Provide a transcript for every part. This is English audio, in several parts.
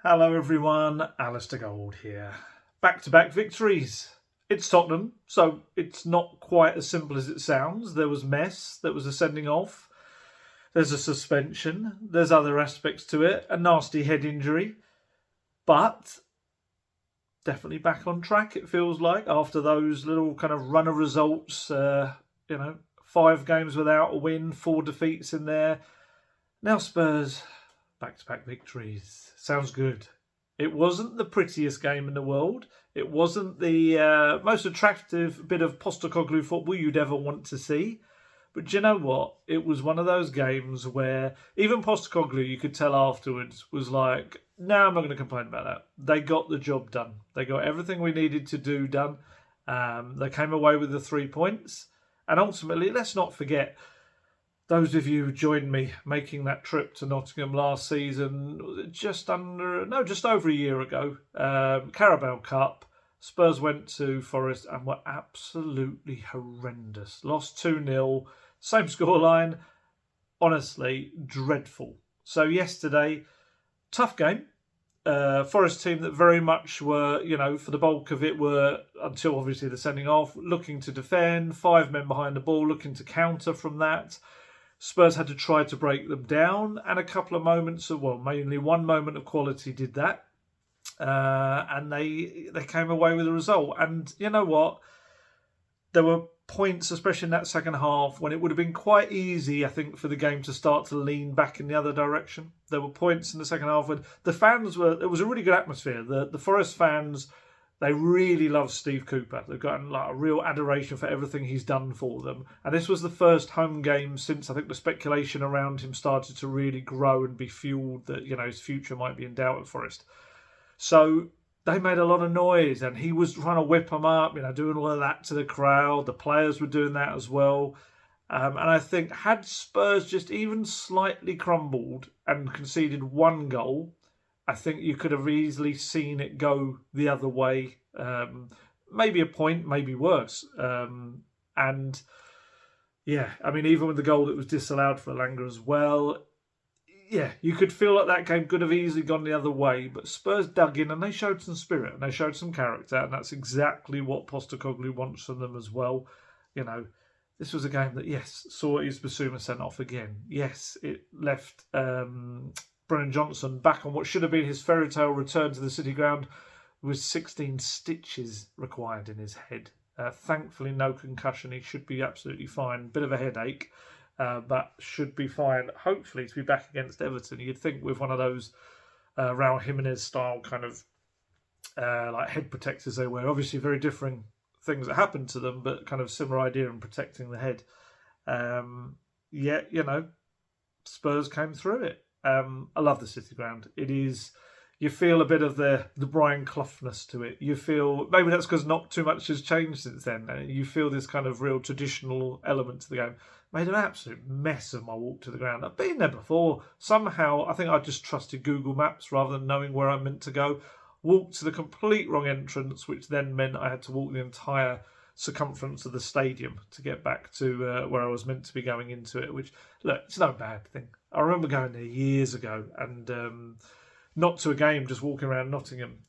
Hello everyone, Alistair Gold here. Back-to-back victories. It's Tottenham, so it's not quite as simple as it sounds. There was mess, there was a sending off, there's a suspension, there's other aspects to it, a nasty head injury, but definitely back on track, it feels like, after those little kind of run of results. 5 games without a win, 4 defeats in there. Now Spurs, back-to-back victories. Sounds good. It wasn't the prettiest game in the world. It wasn't the most attractive bit of Postecoglou football you'd ever want to see. But do you know what? It was one of those games where even Postecoglou, you could tell afterwards, was like, no, I'm not going to complain about that. They got the job done. They got everything we needed to do done. They came away with the 3 points. And ultimately, let's not forget, those of you who joined me making that trip to Nottingham last season, just over a year ago, Carabao Cup, Spurs went to Forest and were absolutely horrendous. Lost 2-0, same scoreline. Honestly, dreadful. So yesterday, tough game. Forest team that very much were, for the bulk of it, were, until obviously the sending off, looking to defend, 5 men behind the ball, looking to counter from that. Spurs had to try to break them down, and a couple of moments of, mainly one moment of quality did that. And they came away with a result. And you know what? There were points, especially in that second half, when it would have been quite easy, I think, for the game to start to lean back in the other direction. There were points in the second half when the fans it was a really good atmosphere. The Forest fans, they really love Steve Cooper. They've got a real adoration for everything he's done for them. And this was the first home game since I think the speculation around him started to really grow and be fueled that, his future might be in doubt at Forest. So they made a lot of noise and he was trying to whip them up, doing all of that to the crowd. The players were doing that as well. And I think had Spurs just even slightly crumbled and conceded 1 goal, I think you could have easily seen it go the other way. Maybe a point, maybe worse. Even with the goal that was disallowed for Elanga as well, you could feel like that game could have easily gone the other way. But Spurs dug in and they showed some spirit and they showed some character. And that's exactly what Postecoglou wants from them as well. This was a game that, yes, saw his Bissouma sent off again. Yes, it left Brennan Johnson back on what should have been his fairy tale return to the City Ground with 16 stitches required in his head. Thankfully, no concussion. He should be absolutely fine. Bit of a headache, but should be fine. Hopefully, to be back against Everton. You'd think with one of those Raul Jimenez style kind of like head protectors they wear. Obviously, very different things that happened to them, but kind of similar idea in protecting the head. Spurs came through it. I love the City Ground. It is, you feel a bit of the Brian Cloughness to it. You feel, maybe that's because not too much has changed since then. You feel this kind of real traditional element to the game. Made an absolute mess of my walk to the ground. I've been there before. Somehow, I think I just trusted Google Maps rather than knowing where I meant to go. Walked to the complete wrong entrance, which then meant I had to walk the entire circumference of the stadium to get back to where I was meant to be going into it, which, look, it's no bad thing. I remember going there years ago and not to a game, just walking around Nottingham.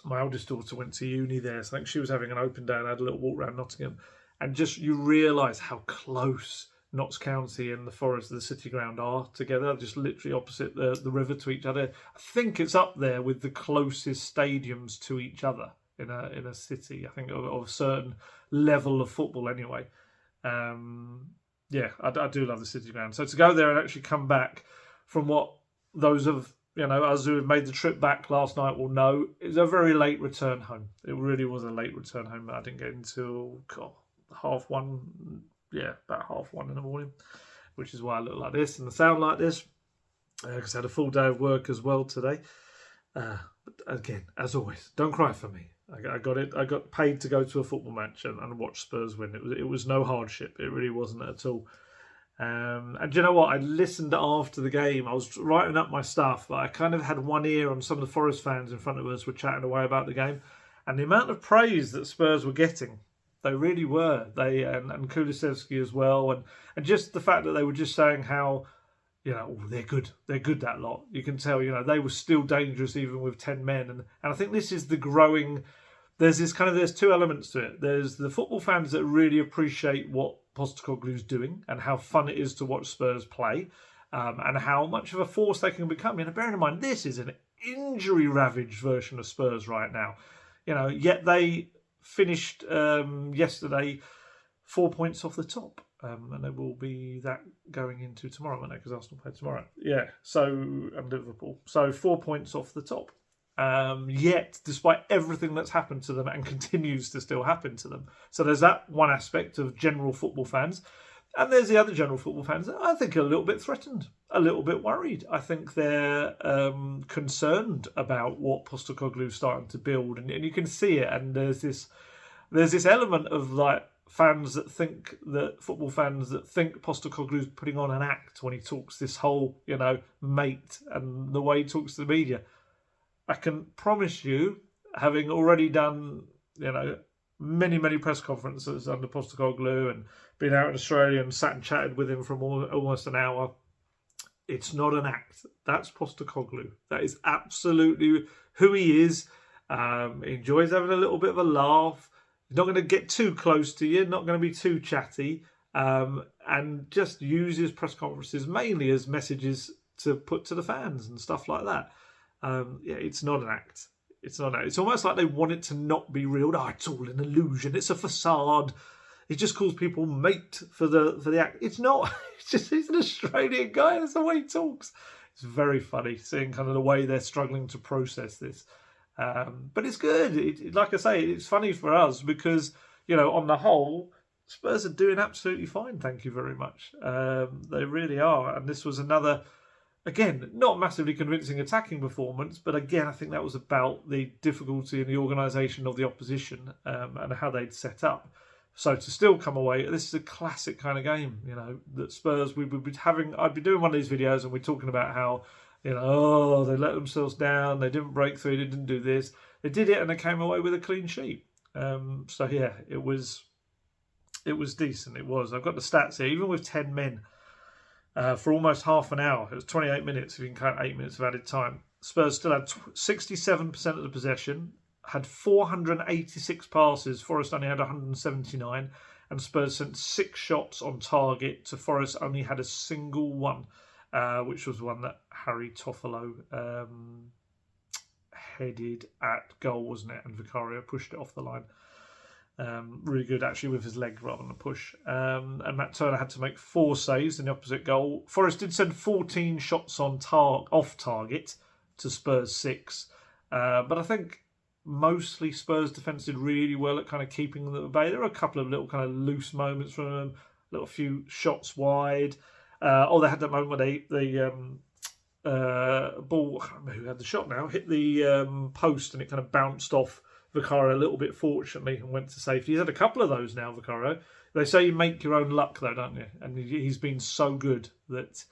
My oldest daughter went to uni there, so I think she was having an open day and I had a little walk around Nottingham. And just you realise how close Notts County and the Forest of the City Ground are together, just literally opposite the river to each other. I think it's up there with the closest stadiums to each other in a city, I think, of a certain level of football anyway. I do love the City Ground. So to go there and actually come back from what those of us who have made the trip back last night will know, it was a very late return home. It really was a late return home. I didn't get until about 1:30 in the morning, which is why I look like this and I sound like this, because I had a full day of work as well today. But again, as always, don't cry for me. I got it. I got paid to go to a football match and watch Spurs win. It was no hardship. It really wasn't at all. And do you know what? I listened after the game. I was writing up my stuff, but I kind of had one ear on some of the Forest fans in front of us were chatting away about the game, and the amount of praise that Spurs were getting. They really were. They and Kulusevski as well, and just the fact that they were just saying how they're good. They're good, that lot. You can tell, they were still dangerous even with 10 men. And I think this is the growing... There's two elements to it. There's the football fans that really appreciate what Postecoglou's doing and how fun it is to watch Spurs play, and how much of a force they can become. Bearing in mind, this is an injury-ravaged version of Spurs right now. Yet they finished yesterday 4 points off the top. And there will be that going into tomorrow, won't they? Because Arsenal play tomorrow. Yeah, and Liverpool. So 4 points off the top. Yet, despite everything that's happened to them and continues to still happen to them. So there's that one aspect of general football fans. And there's the other general football fans that I think are a little bit threatened, a little bit worried. I think they're concerned about what Postecoglou's starting to build. And you can see it. And there's this element of football fans that think Postecoglou's putting on an act when he talks this whole, mate, and the way he talks to the media. I can promise you, having already done, many, many press conferences under Postecoglou and been out in Australia and sat and chatted with him for almost an hour, it's not an act. That's Postecoglou. That is absolutely who he is. He enjoys having a little bit of a laugh. He's not going to get too close to you, not going to be too chatty, and just uses press conferences mainly as messages to put to the fans and stuff like that. It's not an act. It's not an act. It's almost like they want it to not be real. Oh, it's all an illusion. It's a facade. He just calls people mate for the act. It's not. He's an Australian guy. That's the way he talks. It's very funny seeing kind of the way they're struggling to process this. But it's good. Like I say, it's funny for us because, on the whole, Spurs are doing absolutely fine. Thank you very much. They really are. And this was another, again, not massively convincing attacking performance. But again, I think that was about the difficulty in the organisation of the opposition and how they'd set up. So to still come away, this is a classic kind of game, that Spurs, we would be having, I'd be doing one of these videos and we're talking about how, they let themselves down, they didn't break through, they didn't do this. They did it and they came away with a clean sheet. It was decent, it was. I've got the stats here, even with 10 men for almost half an hour. It was 28 minutes if you can count 8 minutes of added time. Spurs still had 67% of the possession, had 486 passes, Forest only had 179, and Spurs sent 6 shots on target to Forest only had a single one. Which was one that Harry Toffolo headed at goal, wasn't it? And Vicario pushed it off the line. Really good, actually, with his leg rather than a push. And Matt Turner had to make 4 saves in the opposite goal. Forest did send 14 shots on off target to Spurs 6. But I think mostly Spurs defence did really well at kind of keeping them at bay. There were a couple of little kind of loose moments from them, a few shots wide. They had that moment where the ball, I can't remember who had the shot now, hit the post and it kind of bounced off Vicario a little bit, fortunately, and went to safety. He's had a couple of those now, Vicario. They say you make your own luck, though, don't you? And he's been so good that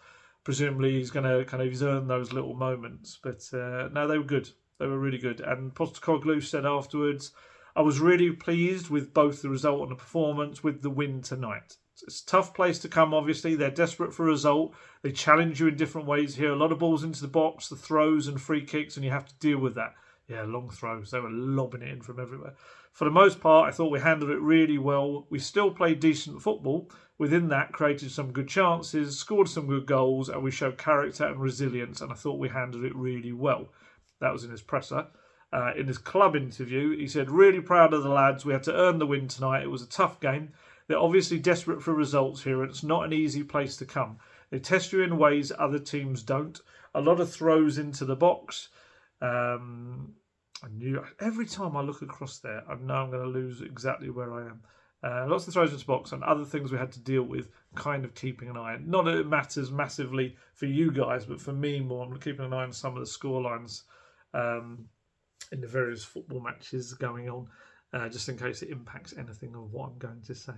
presumably he's going to he's earned those little moments. But no, they were good. They were really good. And Postecoglou said afterwards, I was really pleased with both the result and the performance with the win tonight. It's a tough place to come, obviously. They're desperate for a result. They challenge you in different ways here. A lot of balls into the box, the throws and free kicks, and you have to deal with that. Yeah, long throws. They were lobbing it in from everywhere. For the most part, I thought we handled it really well. We still played decent football. Within that, created some good chances, scored some good goals, and we showed character and resilience, and I thought we handled it really well. That was in his presser. In his club interview, he said, really proud of the lads. We had to earn the win tonight. It was a tough game. They're obviously desperate for results here, and it's not an easy place to come. They test you in ways other teams don't. A lot of throws into the box. I knew every time I look across there, I know I'm going to lose exactly where I am. Lots of throws into the box and other things we had to deal with, kind of keeping an eye on. Not that it matters massively for you guys, but for me more, I'm keeping an eye on some of the scorelines in the various football matches going on. Just in case it impacts anything of what I'm going to say.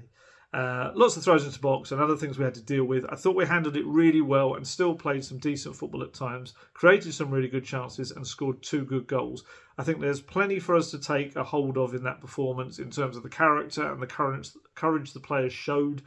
Lots of throws into the box and other things we had to deal with. I thought we handled it really well and still played some decent football at times, created some really good chances and scored 2 good goals. I think there's plenty for us to take a hold of in that performance in terms of the character and the courage the players showed.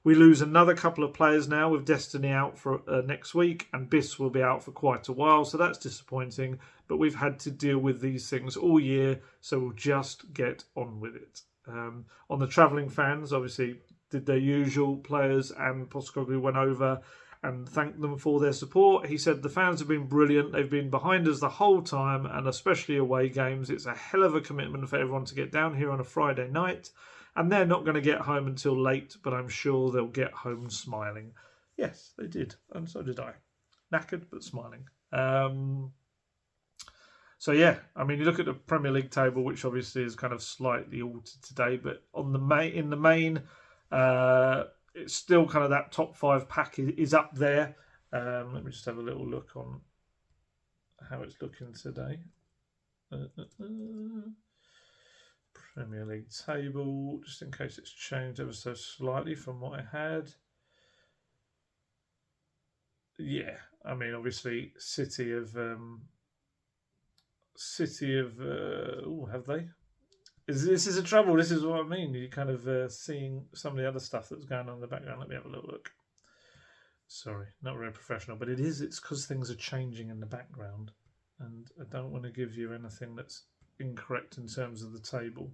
We lose another couple of players now, with Destiny out for next week, and Biss will be out for quite a while, so that's disappointing. But we've had to deal with these things all year, so we'll just get on with it. On the travelling fans, obviously, did their usual. Players and Postecoglou went over and thanked them for their support. He said the fans have been brilliant. They've been behind us the whole time, and especially away games. It's a hell of a commitment for everyone to get down here on a Friday night. And they're not going to get home until late, but I'm sure they'll get home smiling. Yes, they did, and so did I. Knackered, but smiling. So yeah, I mean, you look at the Premier League table, which obviously is kind of slightly altered today, but in the main, it's still kind of that top 5 pack is up there. Let me just have a little look on how it's looking today. Premier League table, just in case it's changed ever so slightly from what I had. Yeah, I mean, obviously, City have have they? This is a trouble. This is what I mean. You're kind of seeing some of the other stuff that's going on in the background. Let me have a little look. Sorry, not very professional, but it is. It's because things are changing in the background, and I don't want to give you anything that's incorrect in terms of the table.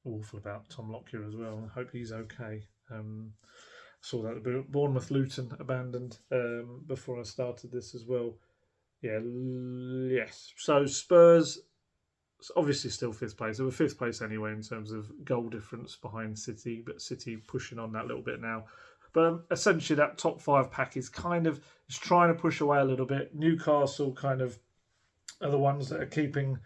Awful about Tom Lockyer as well. I hope he's okay. Saw that Bournemouth Luton abandoned before I started this as well. Yeah, yes. So Spurs, obviously still 5th place. They were 5th place anyway in terms of goal difference behind City, but City pushing on that little bit now. But essentially that top 5 pack is kind of is trying to push away a little bit. Newcastle kind of are the ones that are keeping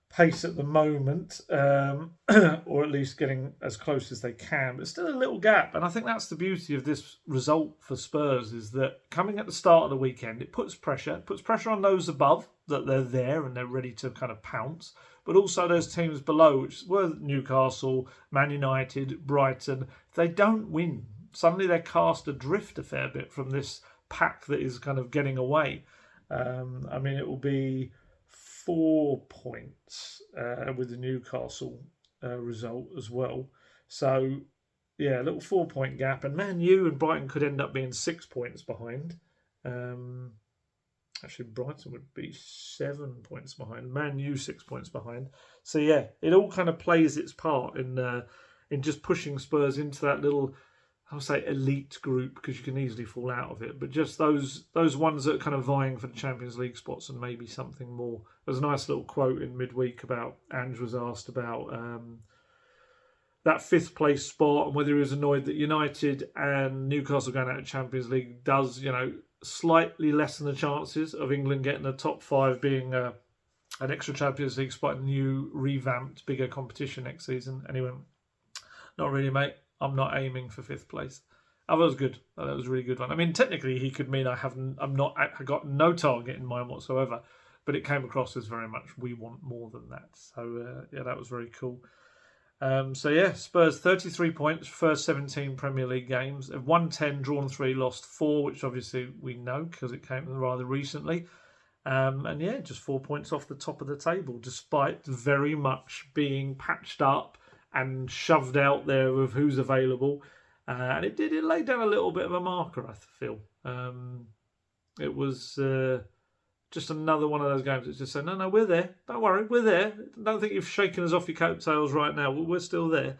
pace at the moment, or at least getting as close as they can, but still a little gap. And I think that's the beauty of this result for Spurs, is that coming at the start of the weekend, it puts pressure on those above, that they're there and they're ready to kind of pounce, but also those teams below, which were Newcastle, Man United, Brighton. If they don't win, suddenly they're cast adrift a fair bit from this pack that is kind of getting away. I mean, it will be 4 points with the Newcastle result as well. So, yeah, a little 4-point gap. And Man U and Brighton could end up being 6 points behind. Actually, Brighton would be 7 points behind. Man U 6 points behind. So, yeah, it all kind of plays its part in just pushing Spurs into that little, I'll say, elite group, because you can easily fall out of it. But just those ones that are kind of vying for the Champions League spots and maybe something more. There's a nice little quote in midweek about, Ange was asked about that 5th place spot and whether he was annoyed that United and Newcastle going out of Champions League does, slightly lessen the chances of England getting the top 5 being an extra Champions League spot, a new, revamped, bigger competition next season. And he went, not really, mate. I'm not aiming for 5th place. That was good. That was a really good one. I mean, technically, he could mean I got no target in mind whatsoever, but it came across as very much we want more than that. So yeah, that was very cool. So yeah, Spurs 33 points, first 17 Premier League games. They've won 10, drawn 3, lost 4, which obviously we know because it came rather recently. And yeah, just 4 points off the top of the table, despite very much being patched up and shoved out there with who's available. And it laid down a little bit of a marker, I feel. It was just another one of those games that's just saying, no, we're there. Don't worry, we're there. Don't think you've shaken us off your coattails right now. We're still there,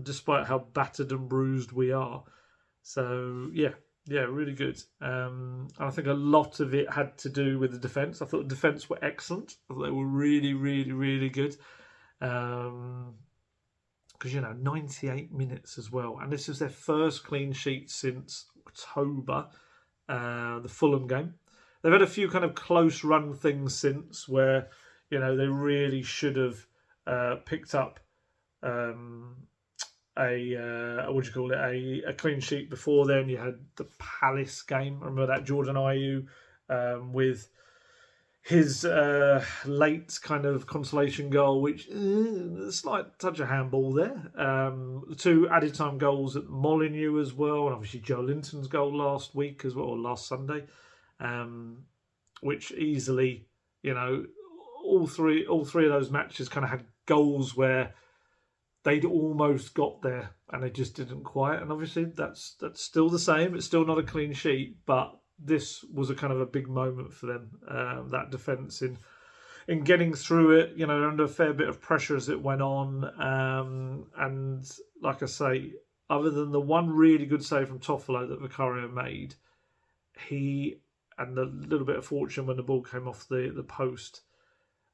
despite how battered and bruised we are. So, yeah, really good. I think a lot of it had to do with the defence. I thought the defence were excellent. I thought they were really, really, really good. Because, 98 minutes as well. And this was their first clean sheet since October, the Fulham game. They've had a few kind of close run things since where, they really should have picked up a clean sheet before then. You had the Palace game. I remember that Jordan Ayew with his late kind of consolation goal, which a slight touch of handball there. The 2 added time goals at Molineux as well, and obviously Joe Linton's goal last week as well, or last Sunday, which easily, all three of those matches kind of had goals where they'd almost got there and they just didn't quite. And obviously that's still the same. It's still not a clean sheet, but this was a kind of a big moment for them. That defence in getting through it, under a fair bit of pressure as it went on. And like I say, other than the one really good save from Toffolo that Vicario made, he and the little bit of fortune when the ball came off the post.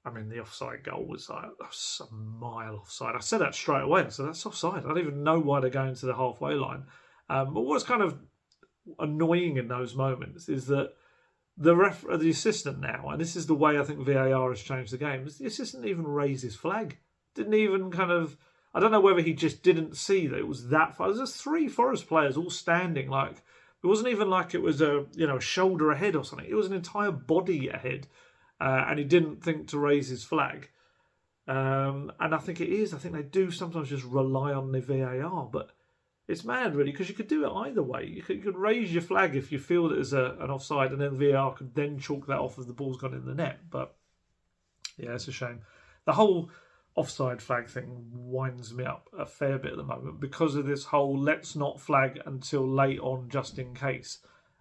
I mean, the offside goal was like a mile offside. I said that straight away. So that's offside. I don't even know why they're going to the halfway line. But what's kind of annoying in those moments is that the assistant now, and this is the way I think VAR has changed the game, is the assistant didn't even raise his flag. Didn't even I don't know whether he just didn't see that it was that far. There's 3 Forest players all standing like, it wasn't even like it was a shoulder ahead or something. It was an entire body ahead. And he didn't think to raise his flag. And I think it is. I think they do sometimes just rely on the VAR. But it's mad, really, because you could do it either way. You could raise your flag if you feel that there's an offside, and then the VAR could then chalk that off if the ball's gone in the net. But, yeah, it's a shame. The whole offside flag thing winds me up a fair bit at the moment because of this whole let's not flag until late on just in case.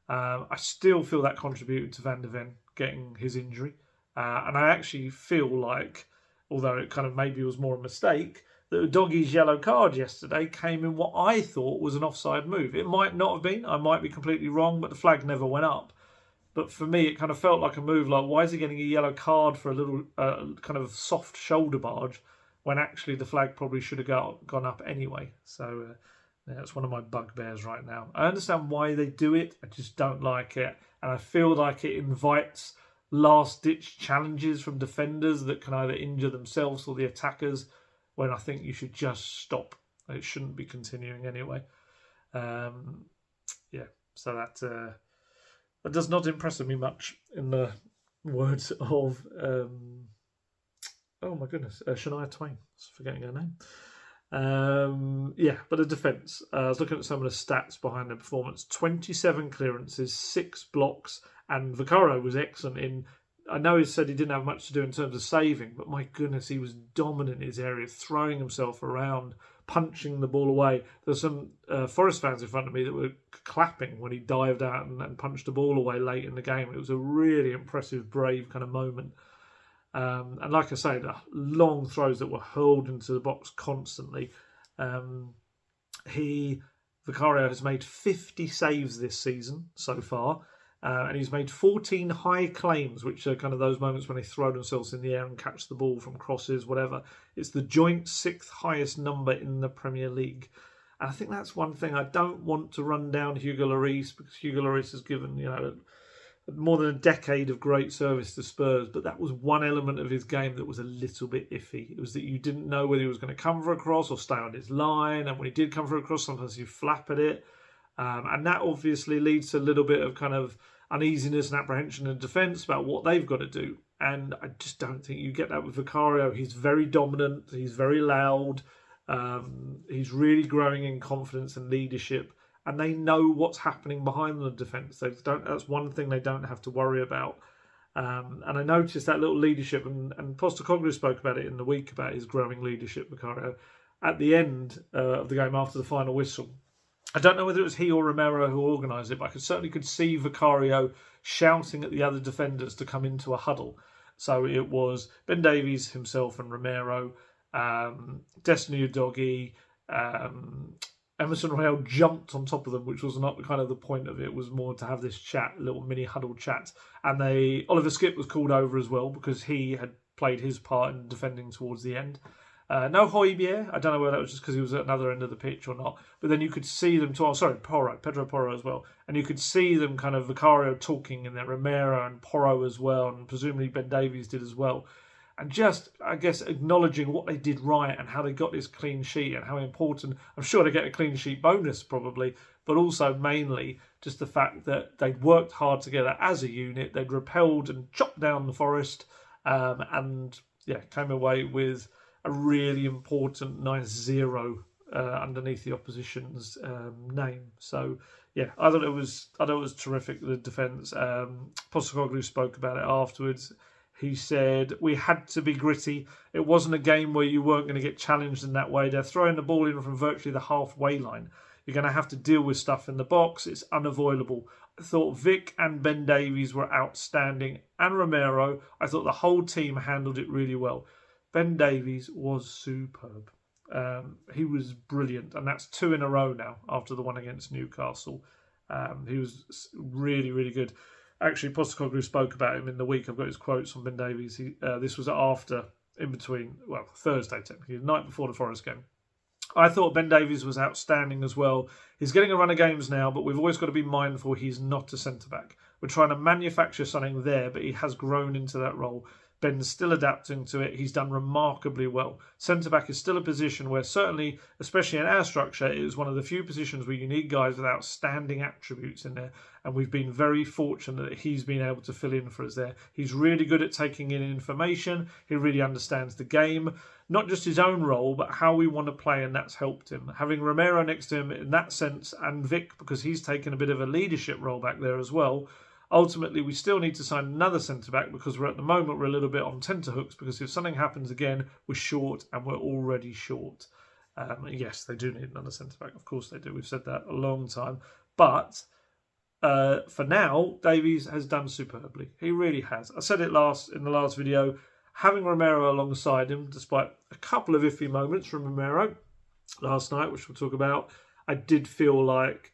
I still feel that contributed to Van de Ven getting his injury. And I actually feel like, although it kind of maybe was more a mistake, that Doggy's yellow card yesterday came in what I thought was an offside move. It might not have been. I might be completely wrong, but the flag never went up. But for me, it kind of felt like a move like, why is he getting a yellow card for a little kind of soft shoulder barge when actually the flag probably should have gone up anyway? So that's one of my bugbears right now. I understand why they do it. I just don't like it. And I feel like it invites last-ditch challenges from defenders that can either injure themselves or the attackers, when I think you should just stop. It shouldn't be continuing anyway. So that does not impress me much, in the words of oh my goodness, Shania Twain. I was forgetting her name. But the defence. I was looking at some of the stats behind the performance. 27 clearances, 6 blocks, and Vicario was excellent in. I know he said he didn't have much to do in terms of saving, but my goodness, he was dominant in his area, throwing himself around, punching the ball away. There's some Forest fans in front of me that were clapping when he dived out and punched the ball away late in the game. It was a really impressive, brave kind of moment. And like I say, the long throws that were hurled into the box constantly. Vicario has made 50 saves this season so far. And he's made 14 high claims, which are kind of those moments when they throw themselves in the air and catch the ball from crosses, whatever. It's the joint 6th highest number in the Premier League. And I think that's one thing. I don't want to run down Hugo Lloris, because Hugo Lloris has given, more than a decade of great service to Spurs. But that was one element of his game that was a little bit iffy. It was that you didn't know whether he was going to come for a cross or stay on his line. And when he did come for a cross, sometimes you flap at it. And that obviously leads to a little bit of kind of uneasiness and apprehension in defence about what they've got to do. And I just don't think you get that with Vicario. He's very dominant. He's very loud. He's really growing in confidence and leadership. And they know what's happening behind the defence. That's one thing they don't have to worry about. And I noticed that little leadership, and Postecoglou spoke about it in the week, about his growing leadership, Vicario, at the end of the game after the final whistle. I don't know whether it was he or Romero who organised it, but I certainly could see Vicario shouting at the other defenders to come into a huddle. So it was Ben Davies himself and Romero, Destiny Udogie, Emerson Royale jumped on top of them, which was not kind of the point of it. It was more to have this chat, little mini huddle chat. And Oliver Skipp was called over as well, because he had played his part in defending towards the end. No Højbjerg. I don't know whether that was just because he was at another end of the pitch or not. But then you could see them Pedro Porro as well. And you could see them kind of Vicario talking in there, Romero and Porro as well, and presumably Ben Davies did as well. And just, I guess, acknowledging what they did right and how they got this clean sheet and how important. I'm sure they get a clean sheet bonus probably, but also mainly just the fact that they'd worked hard together as a unit. They'd repelled and chopped down the Forest, and came away with a really important nice 0 underneath the opposition's name. So I thought it was terrific, the defence. Postecoglou spoke about it afterwards. He said, we had to be gritty. It wasn't a game where you weren't going to get challenged in that way. They're throwing the ball in from virtually the halfway line. You're going to have to deal with stuff in the box. It's unavoidable. I thought Vic and Ben Davies were outstanding. And Romero, I thought the whole team handled it really well. Ben Davies was superb. He was brilliant. And that's 2 in a row now after the one against Newcastle. He was really, really good. Actually, Postecoglou spoke about him in the week. I've got his quotes on Ben Davies. This was in between, Thursday technically, the night before the Forest game. I thought Ben Davies was outstanding as well. He's getting a run of games now, but we've always got to be mindful he's not a centre-back. We're trying to manufacture something there, but he has grown into that role. Ben's still adapting to it. He's done remarkably well. Centre-back is still a position where certainly, especially in our structure, it is one of the few positions where you need guys with outstanding attributes in there. And we've been very fortunate that he's been able to fill in for us there. He's really good at taking in information. He really understands the game. Not just his own role, but how we want to play, and that's helped him. Having Romero next to him in that sense, and Vic, because he's taken a bit of a leadership role back there as well. Ultimately, we still need to sign another centre-back because we're a little bit on tenterhooks, because if something happens again, we're short, and we're already short. Yes, they do need another centre-back. Of course they do. We've said that a long time. But for now, Davies has done superbly. He really has. I said it in the last video. Having Romero alongside him, despite a couple of iffy moments from Romero last night, which we'll talk about, I did feel like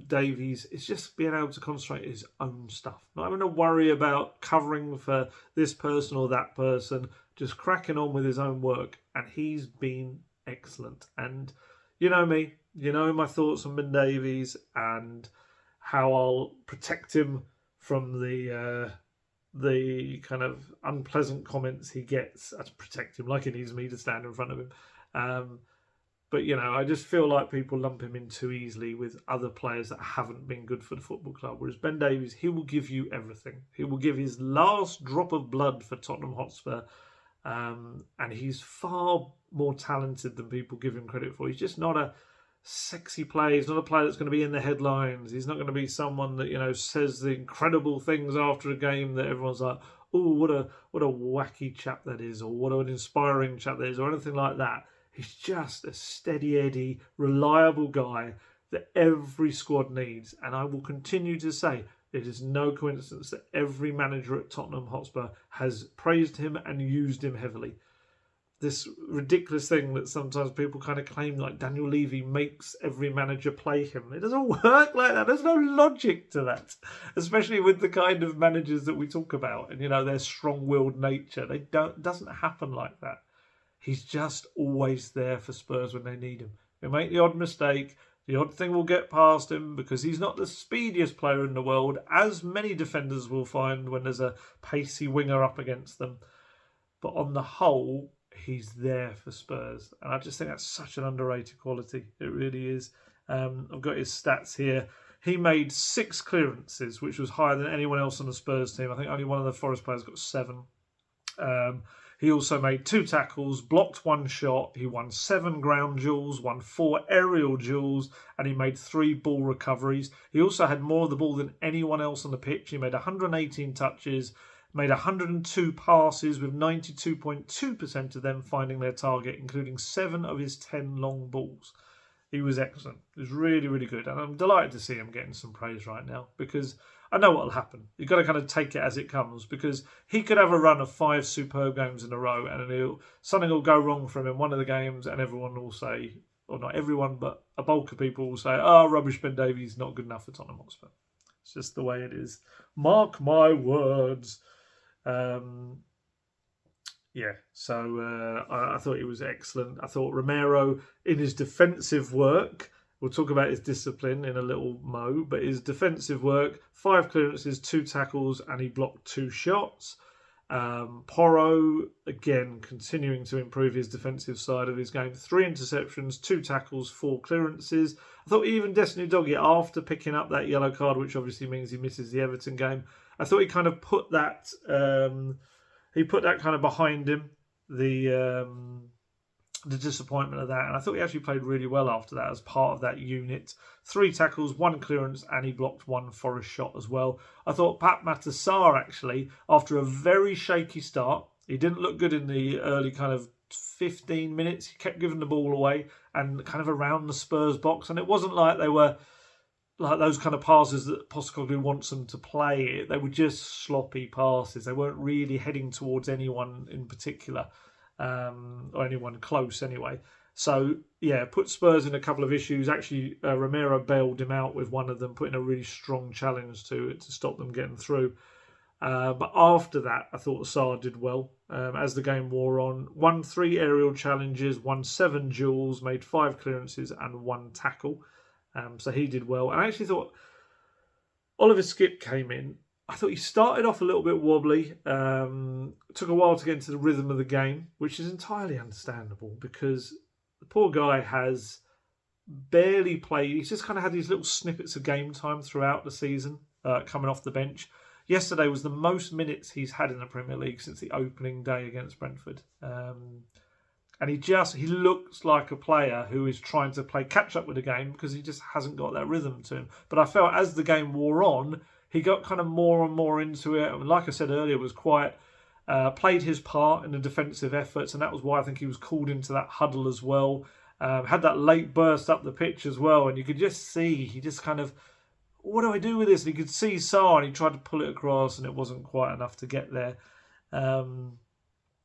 Davies is just being able to concentrate his own stuff. Not having to worry about covering for this person or that person, just cracking on with his own work. And he's been excellent. And you know me, you know my thoughts on Ben Davies and how I'll protect him from the kind of unpleasant comments he gets. To protect him like it needs me to stand in front of him. But, I just feel like people lump him in too easily with other players that haven't been good for the football club. Whereas Ben Davies, he will give you everything. He will give his last drop of blood for Tottenham Hotspur. And he's far more talented than people give him credit for. He's just not a sexy player. He's not a player that's going to be in the headlines. He's not going to be someone that, says the incredible things after a game that everyone's like, oh, what a wacky chap that is, or what an inspiring chap that is, or anything like that. He's just a steady Eddie, reliable guy that every squad needs. And I will continue to say it is no coincidence that every manager at Tottenham Hotspur has praised him and used him heavily. This ridiculous thing that sometimes people kind of claim, like Daniel Levy makes every manager play him. It doesn't work like that. There's no logic to that, especially with the kind of managers that we talk about and, their strong-willed nature. It doesn't happen like that. He's just always there for Spurs when they need him. He'll make the odd mistake. The odd thing will get past him because he's not the speediest player in the world, as many defenders will find when there's a pacey winger up against them. But on the whole, he's there for Spurs. And I just think that's such an underrated quality. It really is. I've got his stats here. He made 6 clearances, which was higher than anyone else on the Spurs team. I think only one of the Forest players got 7. He also made 2 tackles, blocked 1 shot. He won 7 ground duels, won 4 aerial duels, and he made 3 ball recoveries. He also had more of the ball than anyone else on the pitch. He made 118 touches, made 102 passes with 92.2% of them finding their target, including 7 of his 10 long balls. He was excellent. He was really, really good. And I'm delighted to see him getting some praise right now because I know what will happen. You've got to kind of take it as it comes because he could have a run of 5 superb games in a row and something will go wrong for him in one of the games and everyone will say, or not everyone, but a bulk of people will say, oh, rubbish, Ben Davies, not good enough for Tottenham Hotspur. It's just the way it is. Mark my words. I thought he was excellent. I thought Romero, in his defensive work, we'll talk about his discipline in a little mo, but his defensive work, 5 clearances, 2 tackles, and he blocked 2 shots. Porro, again, continuing to improve his defensive side of his game. 3 interceptions, 2 tackles, 4 clearances. I thought even Destiny Doggy, after picking up that yellow card, which obviously means he misses the Everton game, I thought he kind of put that... he put that kind of behind him. the disappointment of that. And I thought he actually played really well after that as part of that unit. 3 tackles, 1 clearance, and he blocked 1 Forest shot as well. I thought Pat Matassar, actually, after a very shaky start, he didn't look good in the early kind of 15 minutes. He kept giving the ball away and kind of around the Spurs box. And it wasn't like they were like those kind of passes that Postecoglou wants them to play. They were just sloppy passes. They weren't really heading towards anyone in particular. Or anyone close anyway. So, yeah, put Spurs in a couple of issues. Actually, Romero bailed him out with one of them, putting a really strong challenge to stop them getting through. But after that, I thought Sarr did well as the game wore on. Won 3 aerial challenges, won 7 duels, made 5 clearances and 1 tackle. So he did well. And I actually thought Oliver Skipp came in. I thought he started off a little bit wobbly. Took a while to get into the rhythm of the game, which is entirely understandable because the poor guy has barely played. He's just kind of had these little snippets of game time throughout the season, coming off the bench. Yesterday was the most minutes he's had in the Premier League since the opening day against Brentford. And he looks like a player who is trying to play catch up with the game because he just hasn't got that rhythm to him. But I felt as the game wore on, he got kind of more and more into it. And like I said earlier, was quite played his part in the defensive efforts, and that was why I think he was called into that huddle as well. Had that late burst up the pitch as well, and you could just see he just kind of, what do I do with this? And you could see Sarr, and he tried to pull it across, and it wasn't quite enough to get there.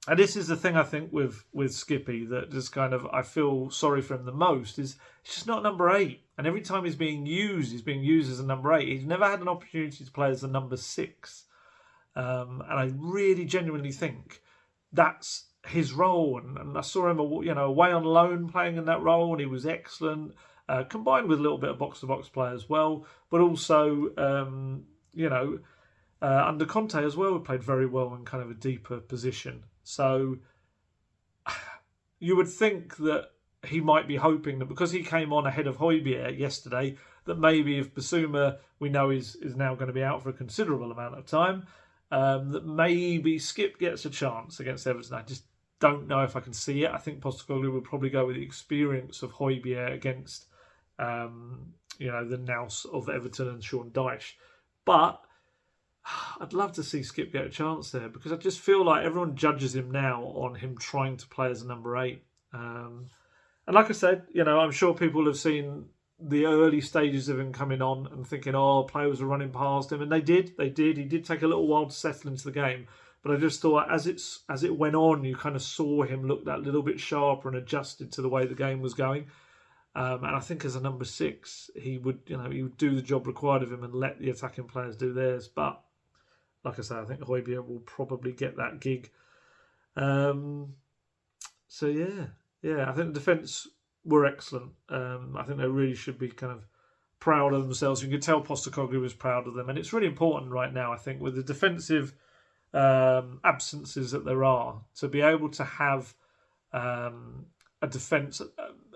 And this is the thing I think with Skippy that just kind of I feel sorry for him the most is he's just not number 8. And every time he's being used as a number 8. He's never had an opportunity to play as a number 6. And I really genuinely think that's his role. And I saw him away on loan playing in that role, and he was excellent, combined with a little bit of box-to-box play as well. But also, under Conte as well, he played very well in kind of a deeper position. So you would think that he might be hoping that because he came on ahead of Højbjerg yesterday, that maybe if Bissouma, we know is now going to be out for a considerable amount of time, that maybe Skipp gets a chance against Everton. I just don't know if I can see it. I think Postecoglou would probably go with the experience of Højbjerg against the nous of Everton and Sean Dyche. But I'd love to see Skipp get a chance there because I just feel like everyone judges him now on him trying to play as a number 8. And like I said, I'm sure people have seen the early stages of him coming on and thinking, players are running past him. And they did. He did take a little while to settle into the game. But I just thought as it went on, you kind of saw him look that little bit sharper and adjusted to the way the game was going. And I think as a number 6, he would do the job required of him and let the attacking players do theirs. But like I say, I think Højbjerg will probably get that gig. I think the defence were excellent. I think they really should be kind of proud of themselves. You can tell Postecoglou was proud of them. And it's really important right now, I think, with the defensive absences that there are, to be able to have a defence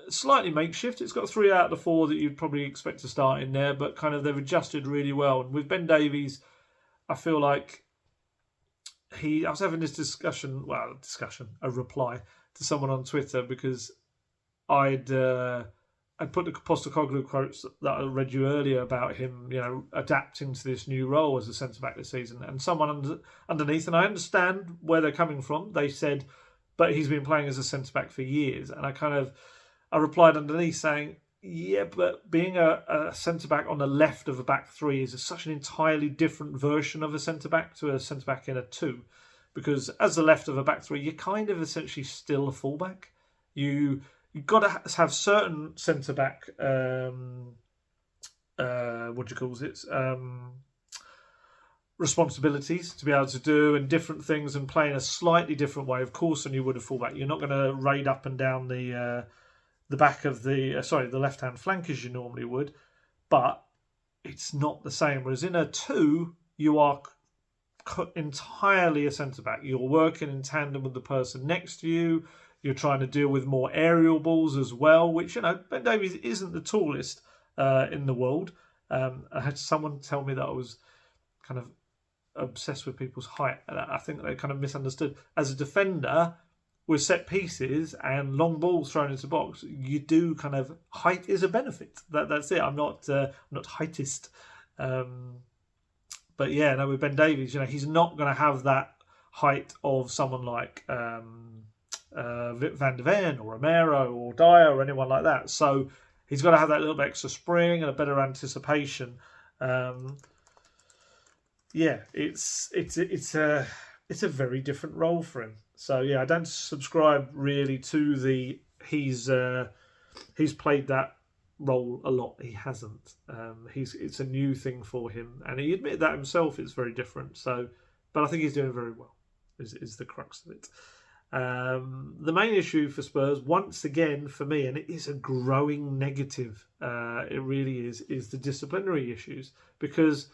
slightly makeshift. It's got 3 out of the 4 that you'd probably expect to start in there, but kind of they've adjusted really well. And with Ben Davies, I feel like I was having this a reply to someone on Twitter because I'd put the Postecoglou quotes that I read you earlier about him, adapting to this new role as a centre-back this season. And someone underneath, and I understand where they're coming from, they said, but he's been playing as a centre-back for years. And I replied underneath saying, yeah, but being a centre-back on the left of a back 3 is such an entirely different version of a centre-back to a centre-back in a 2. Because as the left of a back 3, you're kind of essentially still a full-back. You've got to have certain centre-back, responsibilities to be able to do and different things and play in a slightly different way, of course, than you would a full-back. You're not going to raid up and down the back of the left-hand flank as you normally would, but it's not the same. Whereas in a 2, you are entirely a centre-back. You're working in tandem with the person next to you. You're trying to deal with more aerial balls as well, which, Ben Davies isn't the tallest in the world. I had someone tell me that I was kind of obsessed with people's height, and I think they kind of misunderstood. As a defender, with set pieces and long balls thrown into box, you do kind of height is a benefit. That's it. I'm not heightist, but yeah, no. With Ben Davies, he's not going to have that height of someone like Van de Ven or Romero or Dyer or anyone like that. So he's got to have that little bit extra spring and a better anticipation. It's a very different role for him. So yeah, I don't subscribe really to he's played that role a lot. He hasn't. It's a new thing for him, and he admitted that himself. It's very different. So, but I think he's doing very well. Is the crux of it. The main issue for Spurs, once again for me, and it is a growing negative, it really is the disciplinary issues. Because,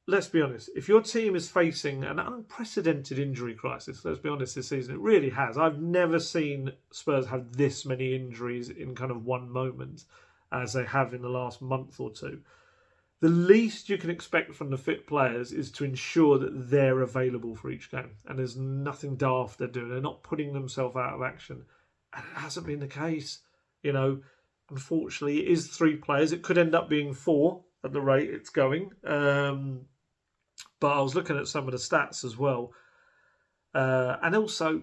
let's be honest, if your team is facing an unprecedented injury crisis, let's be honest, this season, it really has. I've never seen Spurs have this many injuries in kind of one moment as they have in the last month or two. The least you can expect from the fit players is to ensure that they're available for each game. And there's nothing daft they're doing. They're not putting themselves out of action. And it hasn't been the case. Unfortunately, it is 3 players. It could end up being 4 at the rate it's going. But I was looking at some of the stats as well. And also,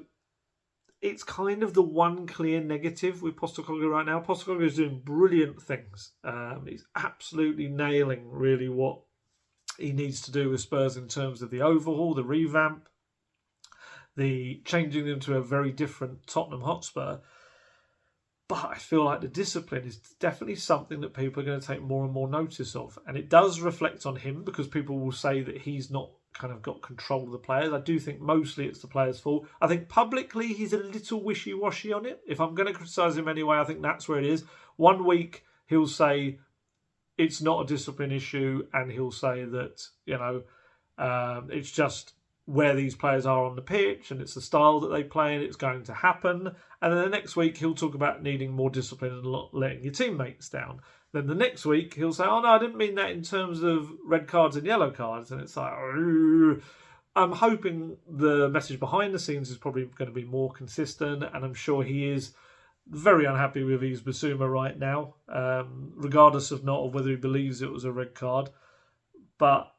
it's kind of the one clear negative with Postecoglou right now. Postecoglou is doing brilliant things. He's absolutely nailing really what he needs to do with Spurs in terms of the overhaul, the revamp, the changing into a very different Tottenham Hotspur. But I feel like the discipline is definitely something that people are going to take more and more notice of. And it does reflect on him because people will say that he's not kind of got control of the players. I do think mostly it's the players' fault. I think publicly he's a little wishy-washy on it. If I'm going to criticise him anyway, I think that's where it is. One week he'll say it's not a discipline issue and he'll say that, it's just where these players are on the pitch and it's the style that they play and it's going to happen. And then the next week he'll talk about needing more discipline and letting your teammates down. Then the next week he'll say, oh no, I didn't mean that in terms of red cards and yellow cards. And it's like, I'm hoping the message behind the scenes is probably going to be more consistent. And I'm sure he is very unhappy with his Bissouma right now, regardless of whether he believes it was a red card. But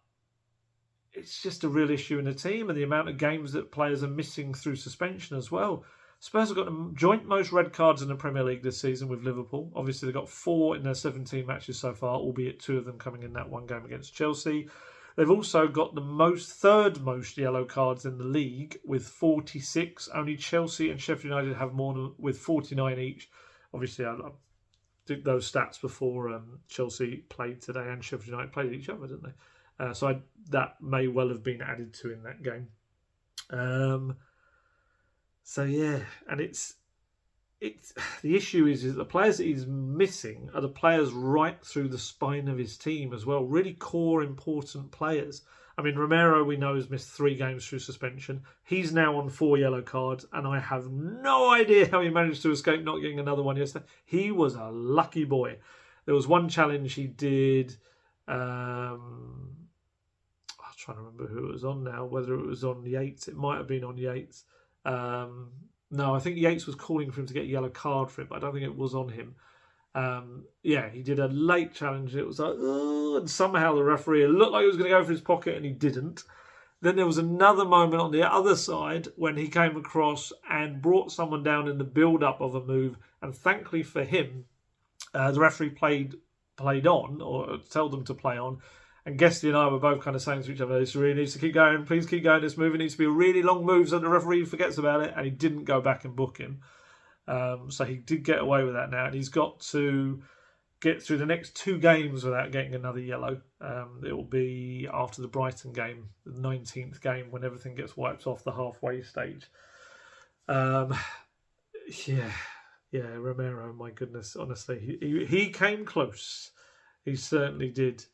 it's just a real issue in the team and the amount of games that players are missing through suspension as well. Spurs have got the joint most red cards in the Premier League this season with Liverpool. Obviously, they've got 4 in their 17 matches so far, albeit 2 of them coming in that one game against Chelsea. They've also got the third most yellow cards in the league with 46. Only Chelsea and Sheffield United have more with 49 each. Obviously, I did those stats before Chelsea played today and Sheffield United played each other, didn't they? So that may well have been added to in that game. So yeah, and it's the issue is the players that he's missing are the players right through the spine of his team as well. Really core, important players. I mean, Romero, we know, has missed 3 games through suspension. He's now on 4 yellow cards, and I have no idea how he managed to escape not getting another one yesterday. He was a lucky boy. There was one challenge he did. I'm trying to remember who it was on now, whether it was on Yates. It might have been on Yates. No, I think Yates was calling for him to get a yellow card for it, but I don't think it was on him. He did a late challenge. It was like, and somehow the referee, it looked like he was going to go for his pocket and he didn't. Then there was another moment on the other side when he came across and brought someone down in the build-up of a move. And thankfully for him, the referee played on, or told them to play on. And Guesty and I were both kind of saying to each other, this really needs to keep going. Please keep going. This move, it needs to be a really long move so the referee forgets about it. And he didn't go back and book him. So he did get away with that now. And he's got to get through the next 2 games without getting another yellow. It will be after the Brighton game, the 19th game, when everything gets wiped off the halfway stage. Romero, my goodness, honestly. He came close. He certainly did.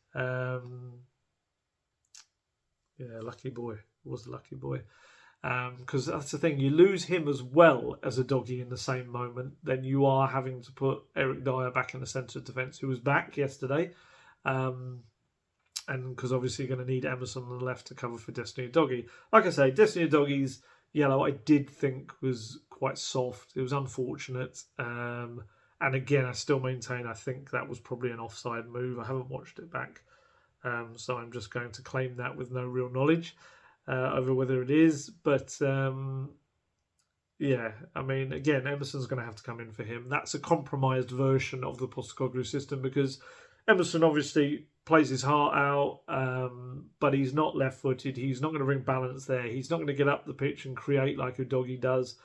Lucky boy. Was a lucky boy. Because that's the thing, you lose him as well as a doggy in the same moment, then you are having to put Eric Dyer back in the centre of defence, who was back yesterday. And because obviously you're going to need Emerson on the left to cover for Destiny Doggy. Like I say, Destiny Doggy's yellow I did think was quite soft. It was unfortunate. And again, I still maintain I think that was probably an offside move. I haven't watched it back. So I'm just going to claim that with no real knowledge over whether it is. But yeah, I mean, again, Emerson's going to have to come in for him. That's a compromised version of the Postecoglou system because Emerson obviously plays his heart out, but he's not left-footed. He's not going to bring balance there. He's not going to get up the pitch and create like Udogie does.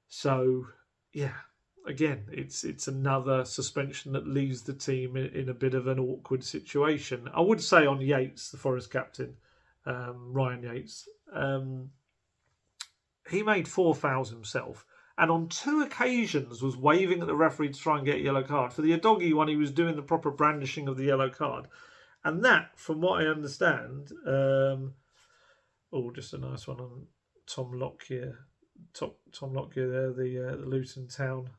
So, yeah, again, it's another suspension that leaves the team in a bit of an awkward situation. I would say on Yates, the Forest captain, Ryan Yates, he made 4 fouls himself, and on 2 occasions was waving at the referee to try and get a yellow card. For the Udogie one, he was doing the proper brandishing of the yellow card. And that, from what I understand, just a nice one on Tom Lockyer. Tom Lockyer there, the Luton Town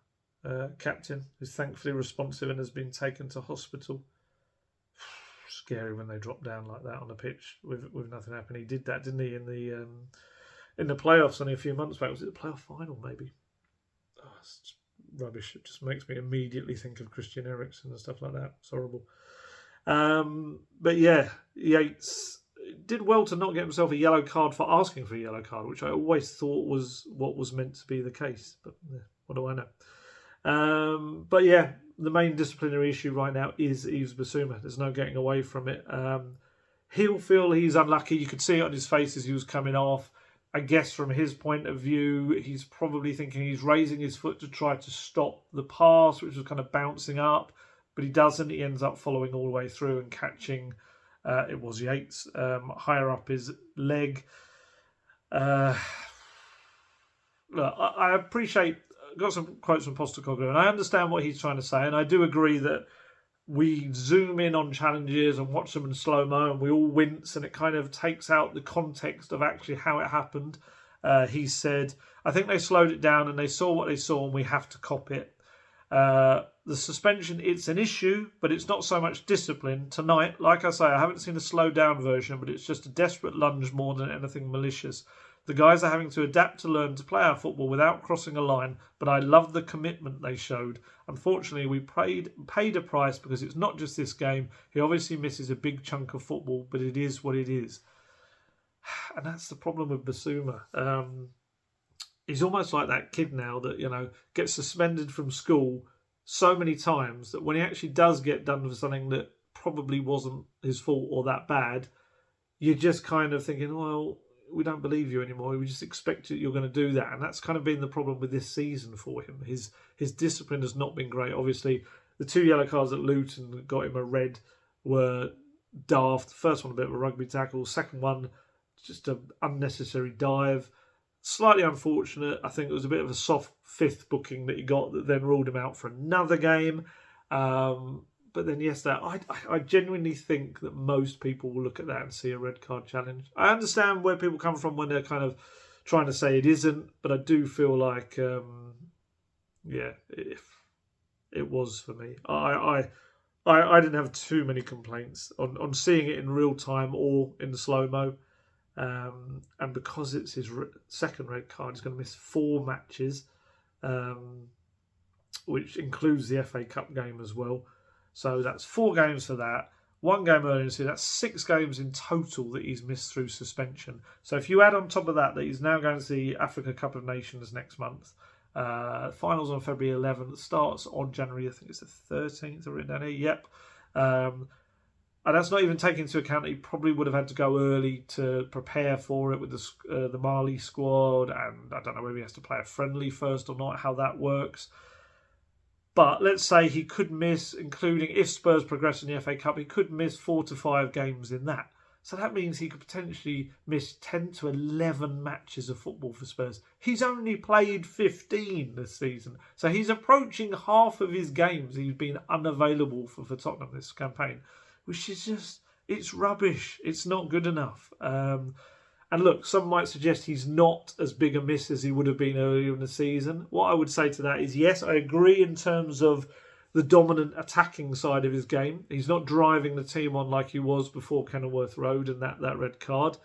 captain, who's thankfully responsive and has been taken to hospital. Scary when they drop down like that on the pitch with nothing happening. He did that, didn't he, in the playoffs only a few months back? Was it the playoff final, maybe? Oh, it's just rubbish. It just makes me immediately think of Christian Eriksen and stuff like that. It's horrible. But yeah, Yates did well to not get himself a yellow card for asking for a yellow card, which I always thought was what was meant to be the case. But yeah, what do I know? But yeah, the main disciplinary issue right now is Yves Bissouma. There's no getting away from it. He'll feel he's unlucky. You could see it on his face as he was coming off. I guess from his point of view, he's probably thinking he's raising his foot to try to stop the pass, which was kind of bouncing up, but he doesn't. He ends up following all the way through and catching, it was Yates, higher up his leg. Look, I appreciate, got some quotes from Postecoglou, and I understand what he's trying to say, and I do agree that we zoom in on challenges and watch them in slow-mo and we all wince and it kind of takes out the context of actually how it happened. He said, I think they slowed it down and they saw what they saw and we have to cop it. The suspension, it's an issue, but it's not so much discipline. Tonight, like I say, I haven't seen a slowed-down version, but it's just a desperate lunge more than anything malicious. The guys are having to adapt to learn to play our football without crossing a line, but I love the commitment they showed. Unfortunately, we paid a price because it's not just this game. He obviously misses a big chunk of football, but it is what it is. And that's the problem with Bissouma. He's almost like that kid now that, gets suspended from school so many times that when he actually does get done for something that probably wasn't his fault or that bad, you're just kind of thinking, well, we don't believe you anymore. We just expect you're going to do that. And that's kind of been the problem with this season for him. His discipline has not been great. Obviously, the 2 yellow cards at Luton that got him a red were daft. The first one, a bit of a rugby tackle. Second one, just an unnecessary dive. Slightly unfortunate. I think it was a bit of a soft 5th booking that he got that then ruled him out for another game. But then yesterday, I genuinely think that most people will look at that and see a red card challenge. I understand where people come from when they're kind of trying to say it isn't, but I do feel like, it was for me. I didn't have too many complaints on seeing it in real time or in the slow-mo. And because it's his second red card, he's going to miss 4 matches, which includes the FA Cup game as well. So that's 4 games for that. 1 game earlier, so that's 6 games in total that he's missed through suspension. So if you add on top of that he's now going to the Africa Cup of Nations next month. Finals on February 11th. Starts on January, I think it's the 13th, written down here. Yep. And that's not even taking into account that he probably would have had to go early to prepare for it with the Mali squad. And I don't know whether he has to play a friendly first or not, how that works. But let's say he could miss, including if Spurs progress in the FA Cup, he could miss 4 to 5 games in that. So that means he could potentially miss 10 to 11 matches of football for Spurs. He's only played 15 this season. So he's approaching half of his games he's been unavailable for Tottenham this campaign, which is just, it's rubbish. It's not good enough. And look, some might suggest he's not as big a miss as he would have been earlier in the season. What I would say to that is, yes, I agree in terms of the dominant attacking side of his game. He's not driving the team on like he was before Kenilworth Road and that red card.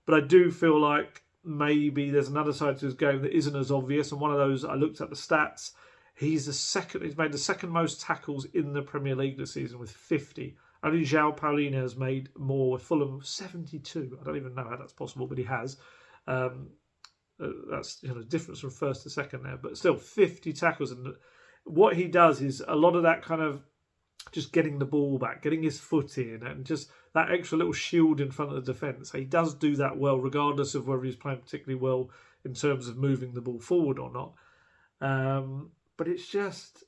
But I do feel like maybe there's another side to his game that isn't as obvious. And one of those, I looked at the stats, he's made the second most tackles in the Premier League this season with 50. Only João Paulino has made more with Fulham, 72. I don't even know how that's possible, but he has. That's difference from first to second there, but still 50 tackles. And what he does is a lot of that kind of just getting the ball back, getting his foot in, and just that extra little shield in front of the defence. He does do that well, regardless of whether he's playing particularly well in terms of moving the ball forward or not. But it's just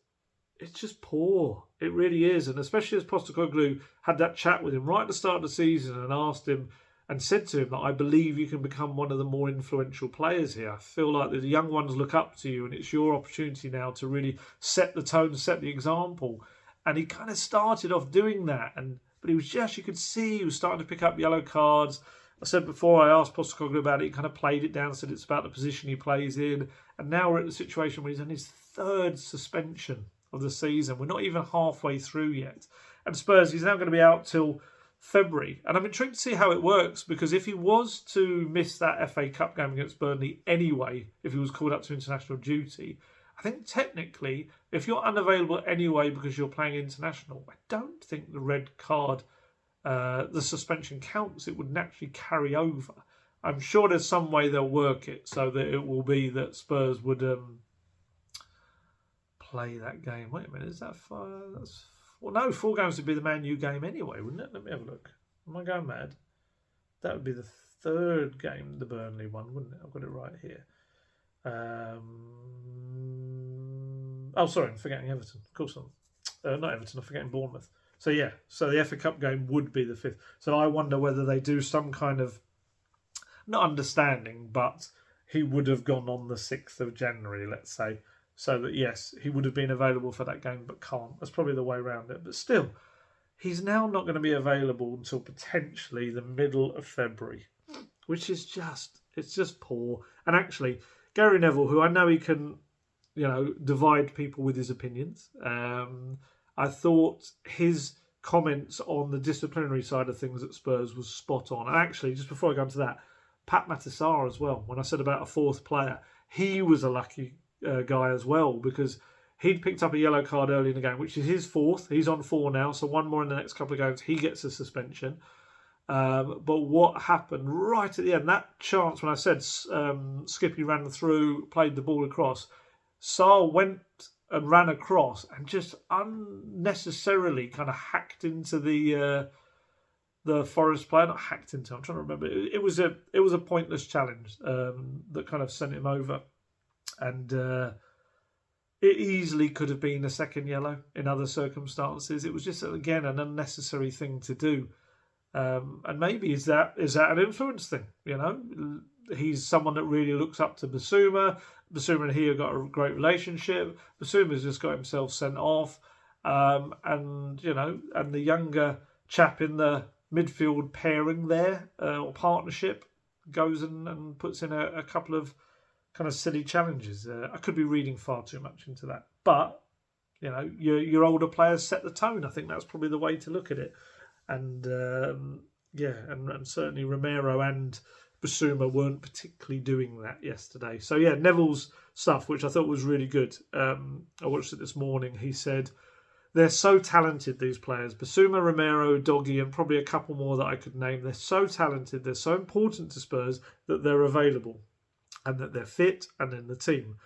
poor. It really is. And especially as Postecoglou had that chat with him right at the start of the season and asked him and said to him that I believe you can become one of the more influential players here. I feel like the young ones look up to you and it's your opportunity now to really set the tone, set the example. And he kind of started off doing that. But he was you could see he was starting to pick up yellow cards. I said before, I asked Postecoglou about it, he kind of played it down, said it's about the position he plays in. And now we're at the situation where he's on his third suspension of the season. We're not even halfway through yet. And Spurs, he's now going to be out till February. And I'm intrigued to see how it works, because if he was to miss that FA Cup game against Burnley anyway, if he was called up to international duty, I think technically, if you're unavailable anyway because you're playing international, I don't think the red card, the suspension counts. It would naturally carry over. I'm sure there's some way they'll work it so that it will be that Spurs would play that game. Wait a minute, is that 4? Well, no, 4 games would be the Man U game anyway, wouldn't it? Let me have a look. Am I going mad? That would be the 3rd game, the Burnley one, wouldn't it? I've got it right here. Oh, sorry, I'm forgetting Everton. Of course I'm not Everton, I'm forgetting Bournemouth. So yeah, so the FA Cup game would be the 5th. So I wonder whether they do some kind of, not understanding, but he would have gone on the 6th of January, let's say. So that, yes, he would have been available for that game, but can't. That's probably the way around it. But still, he's now not going to be available until potentially the middle of February, which is it's just poor. And actually, Gary Neville, who I know he can, divide people with his opinions, I thought his comments on the disciplinary side of things at Spurs was spot on. And actually, just before I go into that, Pat Matasar as well, when I said about a 4th player, he was a lucky guy as well, because he'd picked up a yellow card early in the game, which is his 4th. He's on 4 now, so 1 more in the next couple of games, he gets a suspension. But what happened right at the end, that chance when I said Skippy ran through, played the ball across, Sarr went and ran across and just unnecessarily kind of hacked into the Forest player. Not hacked into, I'm trying to remember. It was a pointless challenge that kind of sent him over. And it easily could have been a 2nd yellow in other circumstances. It was just, again, an unnecessary thing to do. And maybe is that an influence thing? He's someone that really looks up to Bissouma. Bissouma and he have got a great relationship. Bissouma's just got himself sent off. And the younger chap in the midfield pairing there, or partnership, goes and puts in a couple of kind of silly challenges. I could be reading far too much into that. But, your older players set the tone. I think that's probably the way to look at it. And, and certainly Romero and Bissouma weren't particularly doing that yesterday. So, yeah, Neville's stuff, which I thought was really good. I watched it this morning. He said, they're so talented, these players. Bissouma, Romero, Doggy, and probably a couple more that I could name. They're so talented. They're so important to Spurs that they're available and that they're fit and in the team.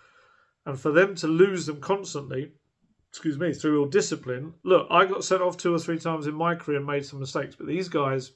And for them to lose them constantly, through ill discipline. Look, I got sent off 2 or 3 times in my career and made some mistakes, but these guys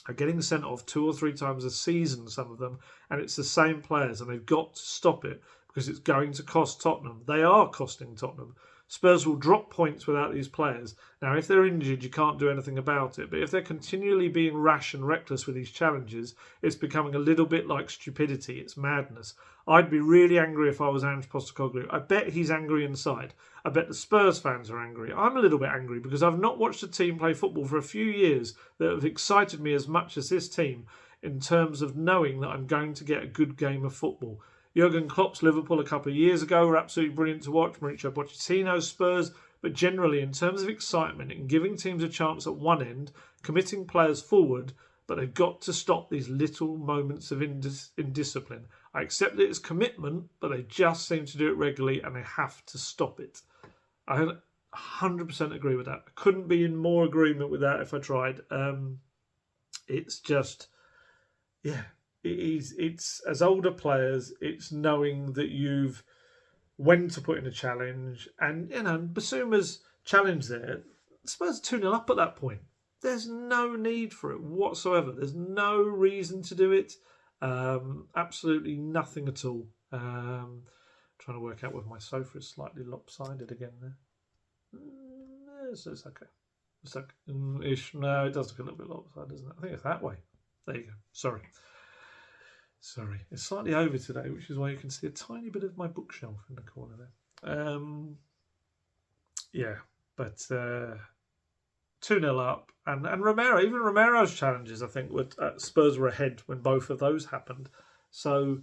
are getting sent off 2 or 3 times a season, some of them, and it's the same players, and they've got to stop it because it's going to cost Tottenham. They are costing Tottenham. Spurs will drop points without these players. Now, if they're injured, you can't do anything about it. But if they're continually being rash and reckless with these challenges, it's becoming a little bit like stupidity. It's madness. I'd be really angry if I was Ange Postecoglou. I bet he's angry inside. I bet the Spurs fans are angry. I'm a little bit angry because I've not watched a team play football for a few years that have excited me as much as this team in terms of knowing that I'm going to get a good game of football. Jurgen Klopp's Liverpool a couple of years ago were absolutely brilliant to watch. Mauricio Pochettino's Spurs. But generally, in terms of excitement and giving teams a chance at one end, committing players forward, but they've got to stop these little moments of indiscipline. I accept that it's commitment, but they just seem to do it regularly, and they have to stop it. I 100% agree with that. I couldn't be in more agreement with that if I tried. It's just, yeah, it's as older players, it's knowing that you've when to put in a challenge, and Bissouma's challenge there. Spurs 2-0 up at that point. There's no need for it whatsoever. There's no reason to do it. Absolutely nothing at all. Trying to work out whether my sofa is slightly lopsided again there. It's okay. It's okay. Ish. No, it does look a little bit lopsided, doesn't it? I think it's that way. There you go. Sorry. It's slightly over today, which is why you can see a tiny bit of my bookshelf in the corner there. Yeah, but 2-0 up. And even Romero's challenges, I think, Spurs were ahead when both of those happened. So,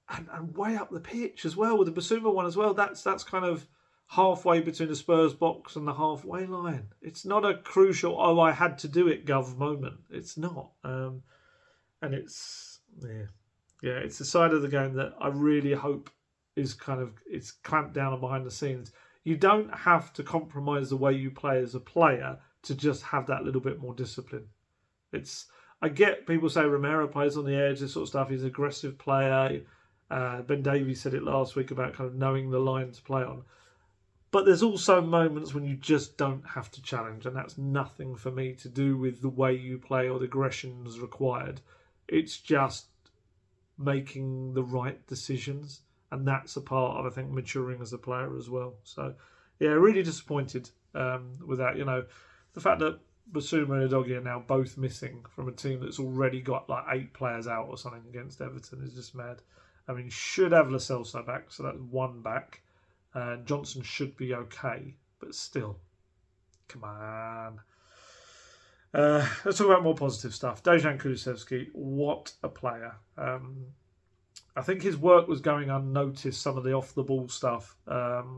and way up the pitch as well, with the Bissouma one as well, that's kind of halfway between the Spurs box and the halfway line. It's not a crucial, I had to do it, Gov moment. It's not. And it's, it's the side of the game that I really hope is it's clamped down on behind the scenes. You don't have to compromise the way you play as a player to just have that little bit more discipline. I get people say Romero plays on the edge, this sort of stuff. He's an aggressive player. Ben Davies said it last week about kind of knowing the line to play on. But there's also moments when you just don't have to challenge, and that's nothing for me to do with the way you play or the aggressions required. It's just making the right decisions, and that's a part of, I think, maturing as a player as well. So, yeah, really disappointed with that. The fact that Bissouma and Udogie are now both missing from a team that's already got like 8 players out or something against Everton is just mad. I mean, should have Lo Celso back, so that's 1 back. Johnson should be okay, but still, come on. Let's talk about more positive stuff. Dejan Kulusevski, what a player. I think his work was going unnoticed, some of the off-the-ball stuff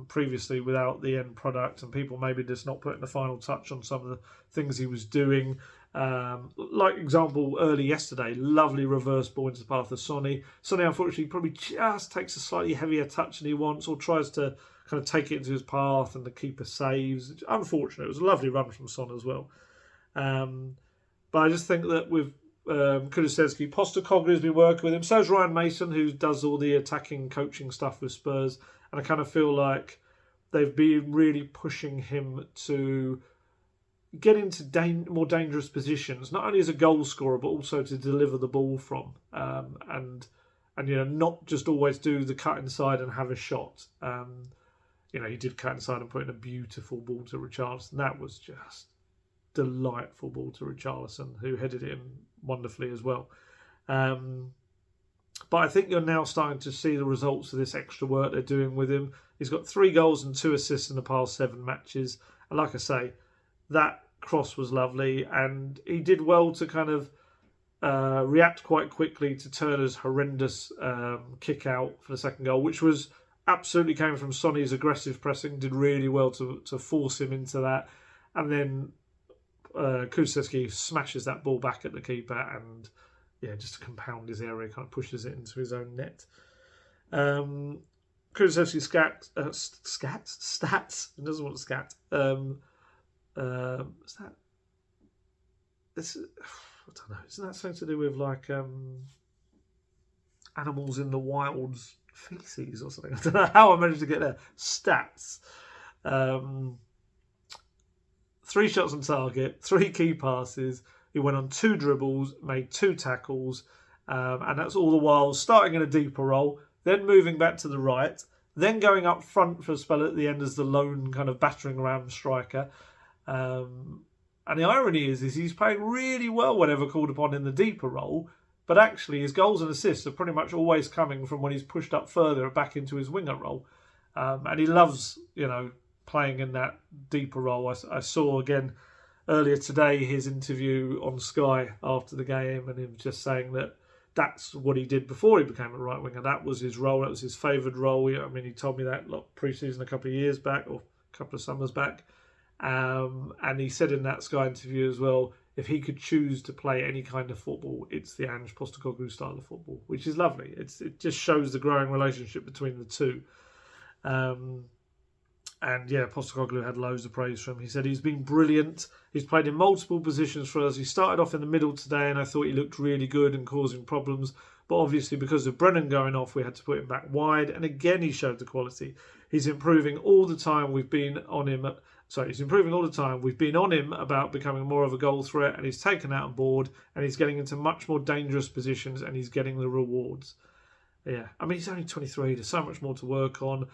previously without the end product, and people maybe just not putting the final touch on some of the things he was doing. Like example, early yesterday, lovely reverse ball into the path of Sonny. Sonny, unfortunately, probably just takes a slightly heavier touch than he wants, or tries to kind of take it into his path, and the keeper saves. It's unfortunate. It was a lovely run from Son as well. But I just think that with Kulusevski, Postecoglou has been working with him. So is Ryan Mason, who does all the attacking coaching stuff with Spurs. And I kind of feel like they've been really pushing him to get into more dangerous positions, not only as a goal scorer, but also to deliver the ball from. And not just always do the cut inside and have a shot. He did cut inside and put in a beautiful ball to Richarlison. That was just delightful ball to Richarlison, who headed it in wonderfully as well. But I think you're now starting to see the results of this extra work they're doing with him. He's got 3 goals and 2 assists in the past 7 matches. And like I say, that cross was lovely, and he did well to kind of react quite quickly to Turner's horrendous kick out for the second goal, which was absolutely came from Sonny's aggressive pressing. Did really well to force him into that, and then Kulusevski smashes that ball back at the keeper, and just to compound his area, kind of pushes it into his own net. Kulusevski's stats. He doesn't want scat. Is that? This I don't know. Isn't that something to do with like animals in the wild's feces or something? I don't know how I managed to get there. Stats. 3 shots on target, 3 key passes. He went on 2 dribbles, made 2 tackles, and that's all the while starting in a deeper role, then moving back to the right, then going up front for a spell at the end as the lone kind of battering ram striker. And the irony is he's playing really well whenever called upon in the deeper role, but actually his goals and assists are pretty much always coming from when he's pushed up further and back into his winger role. And he loves, playing in that deeper role. I saw again earlier today his interview on Sky after the game, and him just saying that that's what he did before he became a right winger. That was his role. That was his favoured role. He told me that pre-season a couple of years back, or a couple of summers back. And he said in that Sky interview as well, if he could choose to play any kind of football, it's the Ange Postecoglou style of football, which is lovely. It just shows the growing relationship between the two. And yeah, Postecoglou had loads of praise for him. He said he's been brilliant. He's played in multiple positions for us. He started off in the middle today, and I thought he looked really good and causing problems. But obviously, because of Brennan going off, we had to put him back wide. And again, he showed the quality. He's improving all the time. We've been on him. He's improving all the time. We've been on him about becoming more of a goal threat, and he's taken out on board, and he's getting into much more dangerous positions, and he's getting the rewards. Yeah, I mean, he's only 23. There's so much more to work on.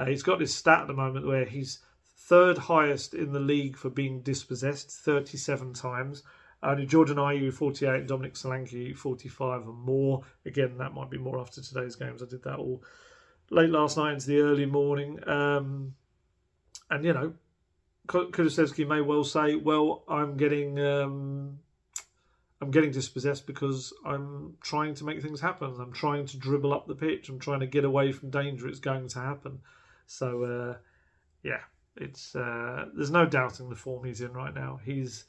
He's got this stat at the moment where he's third highest in the league for being dispossessed, 37 times. Only Jordan Ayew, 48, and Dominic Solanke, 45 and more. Again, that might be more after today's games. I did that all late last night into the early morning. And, you know, Kulusevski may well say, well, I'm getting dispossessed because I'm trying to make things happen. I'm trying to dribble up the pitch. I'm trying to get away from danger. It's going to happen. So, it's there's no doubting the form he's in right now. He's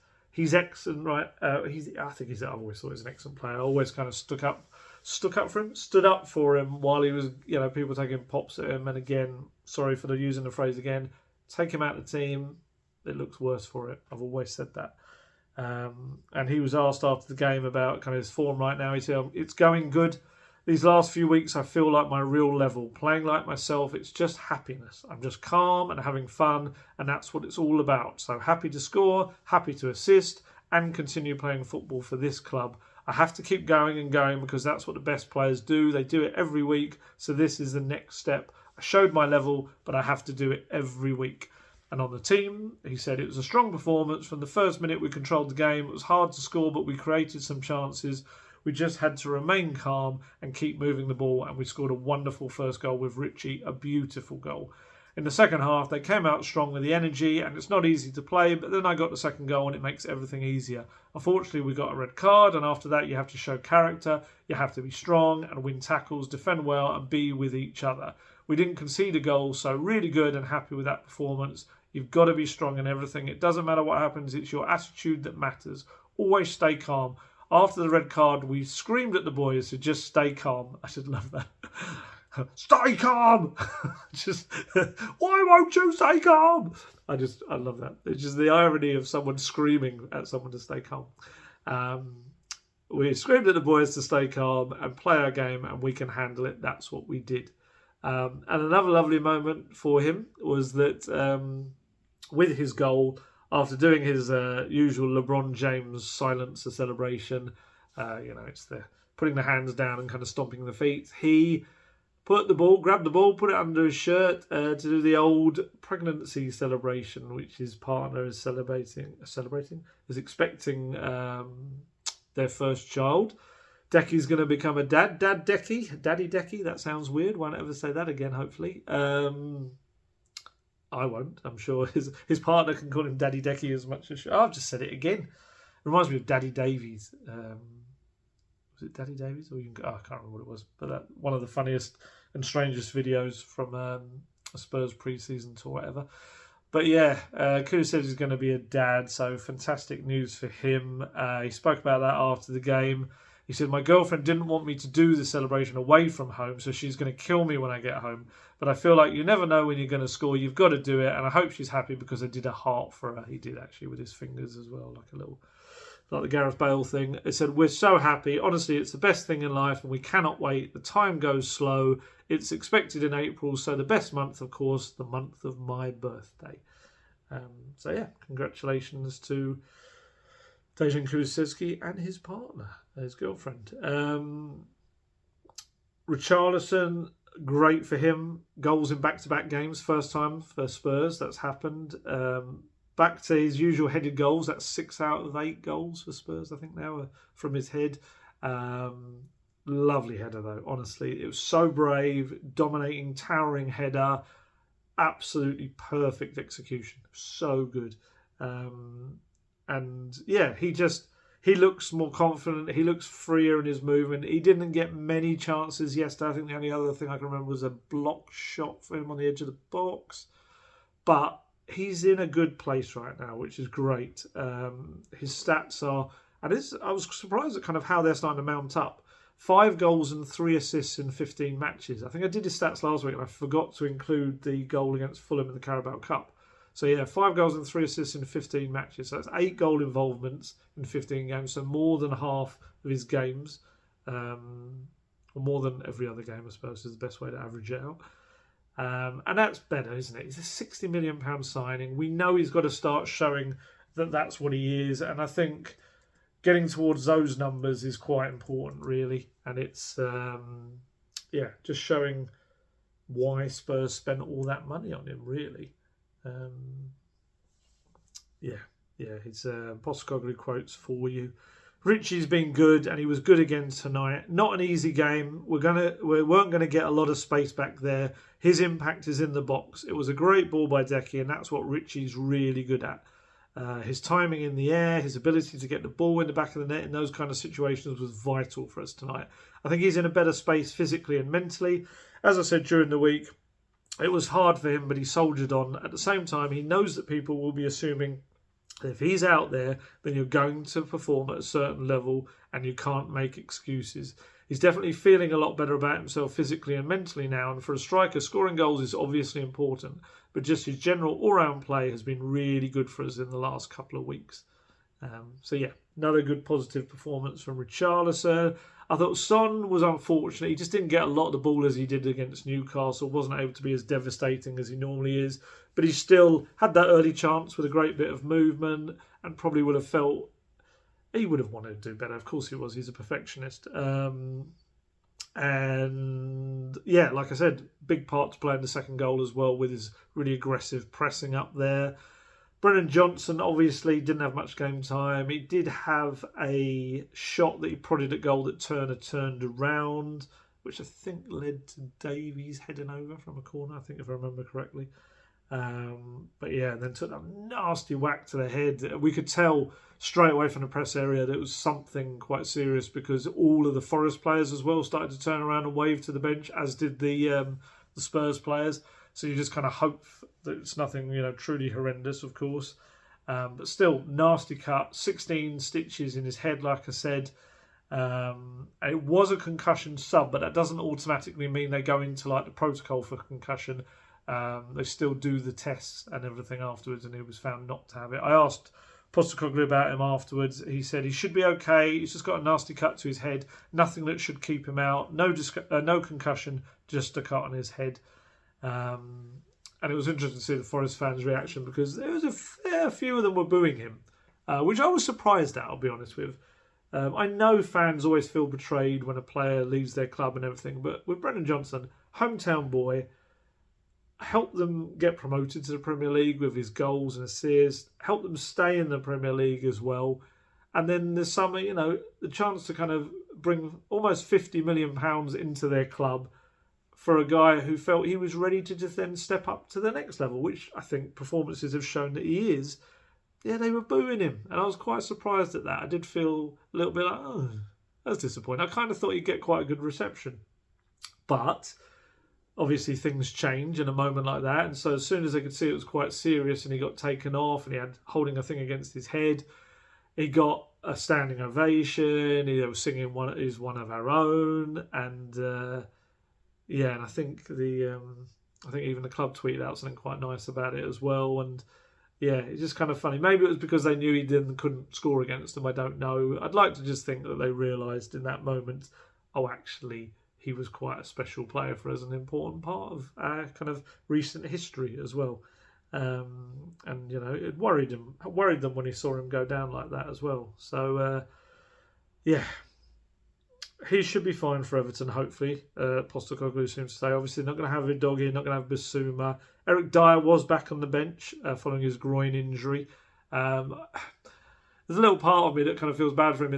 excellent, right? I've always thought he's an excellent player. I always kind of stood up for him while he was, people taking pops at him. And again, sorry for using the phrase again, take him out of the team. It looks worse for it. I've always said that. And he was asked after the game about kind of his form right now. He said, it's going good. These last few weeks, I feel like my real level. Playing like myself, it's just happiness. I'm just calm and having fun, and that's what it's all about. So happy to score, happy to assist, and continue playing football for this club. I have to keep going and going because that's what the best players do. They do it every week, so this is the next step. I showed my level, but I have to do it every week. And on the team, he said it was a strong performance. From the first minute we controlled the game. It was hard to score, but we created some chances. We just had to remain calm and keep moving the ball, and we scored a wonderful first goal with Richie, a beautiful goal. In the second half, they came out strong with the energy, and it's not easy to play, but then I got the second goal, and it makes everything easier. Unfortunately, we got a red card, and after that, you have to show character, you have to be strong and win tackles, defend well, and be with each other. We didn't concede a goal, so really good and happy with that performance. You've got to be strong in everything. It doesn't matter what happens, it's your attitude that matters. Always stay calm. After the red card, we screamed at the boys to just stay calm. I should love that. Stay calm! Why won't you stay calm? I love that. It's just the irony of someone screaming at someone to stay calm. We screamed at the boys to stay calm and play our game, and we can handle it. That's what we did. And another lovely moment for him was that with his goal, after doing his usual LeBron James silencer celebration, it's the putting the hands down and kind of stomping the feet. He grabbed the ball, put it under his shirt to do the old pregnancy celebration, which his partner is is expecting their first child. Decky's going to become a dad. Daddy Decky. That sounds weird. Won't ever say that again, hopefully. I won't. I'm sure his partner can call him Daddy Decky as much as... I've just said it again. Reminds me of Daddy Davies. Was it Daddy Davies? I can't remember what it was. But one of the funniest and strangest videos from a Spurs pre-season tour, whatever. But yeah, Kulusevski is going to be a dad, so fantastic news for him. He spoke about that after the game. He said, my girlfriend didn't want me to do the celebration away from home, so she's going to kill me when I get home. But I feel like you never know when you're going to score. You've got to do it, and I hope she's happy because I did a heart for her. He did actually with his fingers as well, like the Gareth Bale thing. It said, we're so happy. Honestly, it's the best thing in life, and we cannot wait. The time goes slow. It's expected in April, so the best month, of course, the month of my birthday. So yeah, congratulations to Dejan Kulusevski and his partner, his girlfriend. Richarlison, great for him. Goals in back-to-back games, first time for Spurs that's happened. Back to his usual headed goals. That's 6 out of 8 goals for Spurs, I think now, from his head. Lovely header, though, honestly. It was so brave, dominating, towering header. Absolutely perfect execution. So good. And yeah, he looks more confident. He looks freer in his movement. He didn't get many chances yesterday. I think the only other thing I can remember was a block shot for him on the edge of the box. But he's in a good place right now, which is great. His stats are, I was surprised at kind of how they're starting to mount up. 5 goals and 3 assists in 15 matches. I think I did his stats last week and I forgot to include the goal against Fulham in the Carabao Cup. So yeah, 5 goals and 3 assists in 15 matches. So that's 8 goal involvements in 15 games. So more than half of his games, or more than every other game, I suppose, is the best way to average it out. And that's better, isn't it? He's a £60 million signing. We know he's got to start showing that that's what he is. And I think getting towards those numbers is quite important, really. And it's, just showing why Spurs spent all that money on him, really. His Postecoglou quotes for you. Richie's been good, and he was good again tonight. Not an easy game. We weren't going to get a lot of space back there. His impact is in the box. It was a great ball by Decky, and that's what Richie's really good at. His timing in the air, his ability to get the ball in the back of the net in those kind of situations was vital for us tonight. I think he's in a better space physically and mentally. As I said during the week, it was hard for him, but he soldiered on. At the same time, he knows that people will be assuming if he's out there, then you're going to perform at a certain level and you can't make excuses. He's definitely feeling a lot better about himself physically and mentally now. And for a striker, scoring goals is obviously important. But just his general all-round play has been really good for us in the last couple of weeks. Another good positive performance from Richarlison. I thought Son was unfortunate. He just didn't get a lot of the ball as he did against Newcastle. Wasn't able to be as devastating as he normally is. But he still had that early chance with a great bit of movement and probably would have felt he would have wanted to do better. Of course he was. He's a perfectionist. Like I said, big part to play in the second goal as well with his really aggressive pressing up there. Brennan Johnson obviously didn't have much game time. He did have a shot that he prodded at goal that Turner turned around, which I think led to Davies heading over from a corner, I think, if I remember correctly. And then took that nasty whack to the head. We could tell straight away from the press area that it was something quite serious because all of the Forest players as well started to turn around and wave to the bench, as did the Spurs players. So you just kind of hope that it's nothing, truly horrendous, of course. But still, nasty cut, 16 stitches in his head, like I said. It was a concussion sub, but that doesn't automatically mean they go into the protocol for concussion. They still do the tests and everything afterwards, and he was found not to have it. I asked Postecoglou about him afterwards. He said he should be okay. He's just got a nasty cut to his head. Nothing that should keep him out. No concussion, just a cut on his head. And it was interesting to see the Forest fans' reaction because there was a fair few of them were booing him, which I was surprised at, I'll be honest with. I know fans always feel betrayed when a player leaves their club and everything, but with Brennan Johnson, hometown boy, helped them get promoted to the Premier League with his goals and assists, helped them stay in the Premier League as well. And then this summer, the chance to kind of bring almost £50 million into their club for a guy who felt he was ready to just then step up to the next level, which I think performances have shown that he is. Yeah, they were booing him, and I was quite surprised at that. I did feel a little bit like, oh, that's disappointing. I kind of thought he'd get quite a good reception. But obviously things change in a moment like that, and so as soon as they could see it was quite serious and he got taken off and he had holding a thing against his head, he got a standing ovation. He was singing one of our own, and and I think even the club tweeted out something quite nice about it as well. And yeah, it's just kind of funny. Maybe it was because they knew he couldn't score against them. I don't know. I'd like to just think that they realised in that moment, oh, actually, he was quite a special player for us, an important part of our kind of recent history as well. It worried them when he saw him go down like that as well. So he should be fine for Everton, hopefully. Postecoglou seems to say. Obviously, not going to have Udogie, not going to have Bissouma. Eric Dyer was back on the bench following his groin injury. There's a little part of me that kind of feels bad for him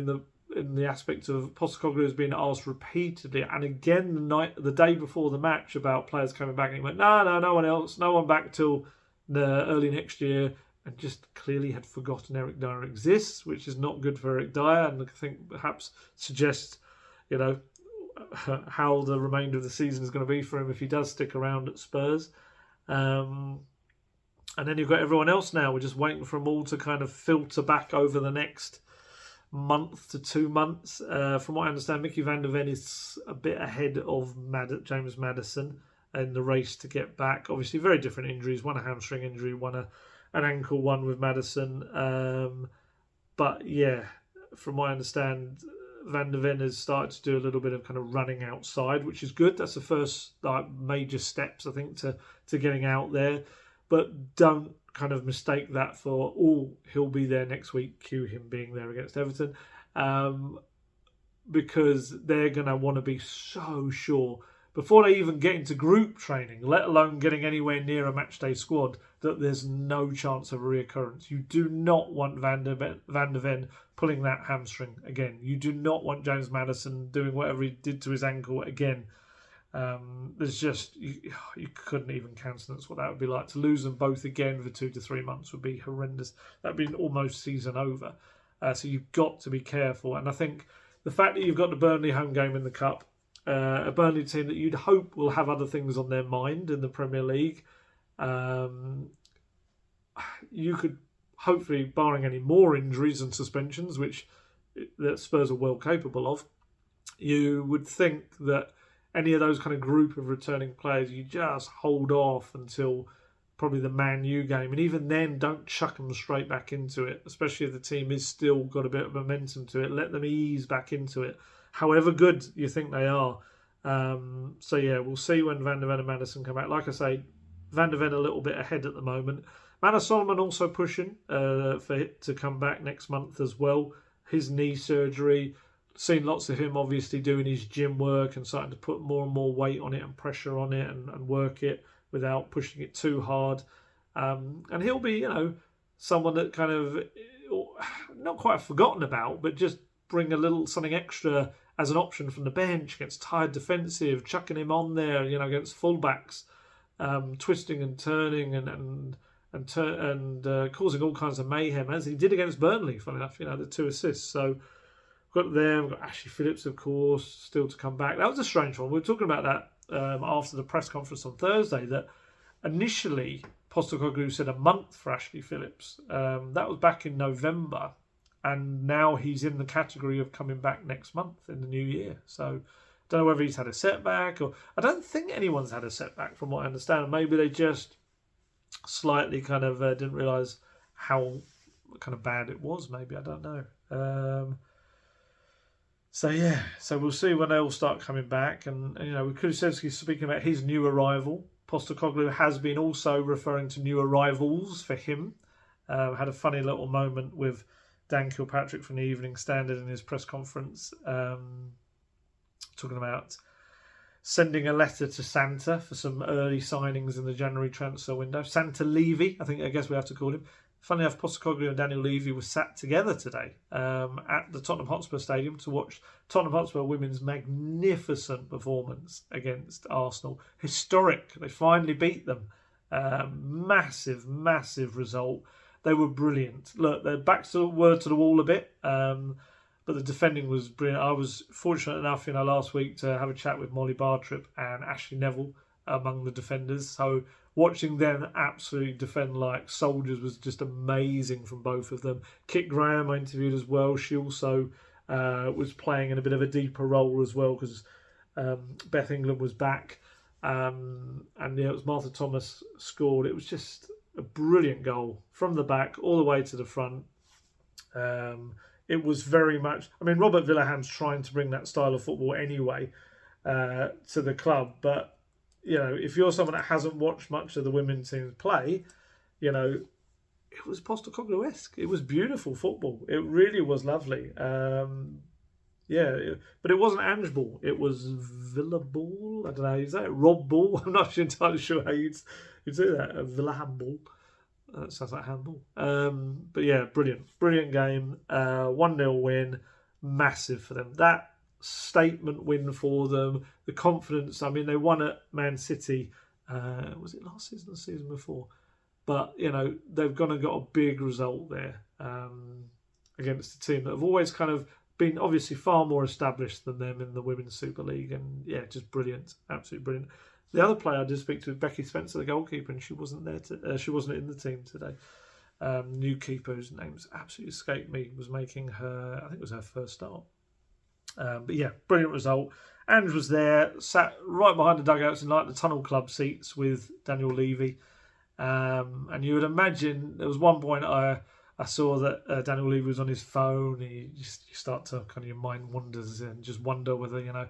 in the aspect of Postecoglou has been asked repeatedly, and again the day before the match about players coming back, and he went, no one else, no one back till early next year, and just clearly had forgotten Eric Dyer exists, which is not good for Eric Dyer, and I think perhaps suggests how the remainder of the season is going to be for him if he does stick around at Spurs. And then you've got everyone else now. We're just waiting for them all to kind of filter back over the next month to 2 months. From what I understand, Mickey van der Ven is a bit ahead of James Maddison in the race to get back. Obviously, very different injuries. One a hamstring injury, one an ankle one with Maddison. But yeah, from what I understand, Van der Ven has started to do a little bit of kind of running outside, which is good. That's the first major steps, I think, to getting out there. But don't kind of mistake that for, he'll be there next week, cue him being there against Everton. Because they're going to want to be so sure before they even get into group training, let alone getting anywhere near a matchday squad, that there's no chance of a reoccurrence. You do not want Van der Ven pulling that hamstring again. You do not want James Maddison doing whatever he did to his ankle again. There's just, you couldn't even countenance what that would be like. To lose them both again for 2 to 3 months would be horrendous. That'd be almost season over. So you've got to be careful. And I think the fact that you've got the Burnley home game in the Cup, a Burnley team that you'd hope will have other things on their mind in the Premier League, you could hopefully, barring any more injuries and suspensions, which the Spurs are well capable of, you would think that any of those kind of group of returning players, you just hold off until probably the Man U game. And even then, don't chuck them straight back into it, especially if the team is still got a bit of momentum to it. Let them ease back into it, however good you think they are. So yeah, we'll see when Van der Ven and Maddison come back. Like I say, Van der Ven a little bit ahead at the moment. Manor Solomon also pushing for it to come back next month as well. His knee surgery, seen lots of him obviously doing his gym work and starting to put more and more weight on it and pressure on it and work it without pushing it too hard. And he'll be, someone that kind of, not quite forgotten about, but just bring a little something extra as an option from the bench against tired defensive, chucking him on there, against fullbacks, twisting and turning and causing all kinds of mayhem, as he did against Burnley, funny enough, the 2 assists. So we've got them, we've got Ashley Phillips, of course, still to come back. That was a strange one. We were talking about that after the press conference on Thursday, that initially Postecoglou said a month for Ashley Phillips. That was back in November, and now he's in the category of coming back next month in the new year. So don't know whether he's had a setback, or I don't think anyone's had a setback from what I understand. Maybe they just slightly kind of didn't realise how kind of bad it was. Maybe, I don't know. So we'll see when they all start coming back. And with Kulusevski speaking about his new arrival, Postecoglou has been also referring to new arrivals for him. Had a funny little moment with Dan Kilpatrick from the Evening Standard in his press conference, talking about sending a letter to Santa for some early signings in the January transfer window. Santa Levy, I guess we have to call him. Funny enough, Postecoglou and Daniel Levy were sat together today at the Tottenham Hotspur Stadium to watch Tottenham Hotspur women's magnificent performance against Arsenal. Historic. They finally beat them. Massive, massive result. They were brilliant. Look, they're back to the wall a bit, but the defending was brilliant. I was fortunate enough, last week to have a chat with Molly Bartrip and Ashley Neville among the defenders. So watching them absolutely defend like soldiers was just amazing from both of them. Kit Graham I interviewed as well. She also was playing in a bit of a deeper role as well, because Beth England was back. And it was Martha Thomas scored. It was just a brilliant goal from the back all the way to the front. It was very much, Robert Villaham's trying to bring that style of football anyway to the club, but if you're someone that hasn't watched much of the women's team play, it was Postecoglou-esque. It was beautiful football. It really was lovely. But it wasn't Ange ball. It was Villa ball. I don't know. Is that Rob ball? I'm not entirely sure how you'd do that. Villa handball. That sounds like handball. But yeah, brilliant game. 1-0 win, massive for them. That statement win for them. The confidence. They won at Man City. Was it last season or the season before? But they've gone and got a big result there against a team that have always kind of been obviously far more established than them in the Women's Super League. And yeah, just brilliant, absolutely brilliant. The other player I did speak to was Becky Spencer, the goalkeeper, and she wasn't there. She wasn't in the team today. New keeper whose name's absolutely escaped me was making her. I think it was her first start. But yeah, brilliant result. Ange was there, sat right behind the dugouts in like the Tunnel Club seats with Daniel Levy. And you would imagine there was one point I saw that Daniel Levy was on his phone. You start to kind of, your mind wanders and just wonder whether,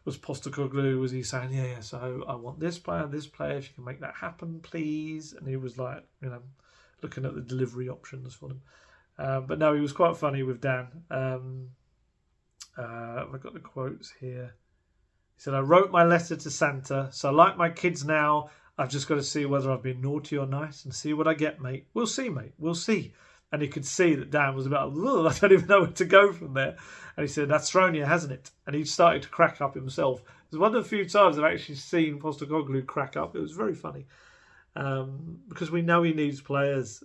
was Postecoglou, was he saying, yeah, so I want this player, if you can make that happen, please. And he was like, looking at the delivery options for them. But no, he was quite funny with Dan. I've got the quotes here. He said, I wrote my letter to Santa, so like my kids now, I've just got to see whether I've been naughty or nice and see what I get, mate. We'll see, mate. We'll see. And you could see that Dan was about, I don't even know where to go from there. And he said, that's thrown you, hasn't it? And he started to crack up himself. It was one of the few times I've actually seen Postecoglou crack up. It was very funny. Because we know he needs players.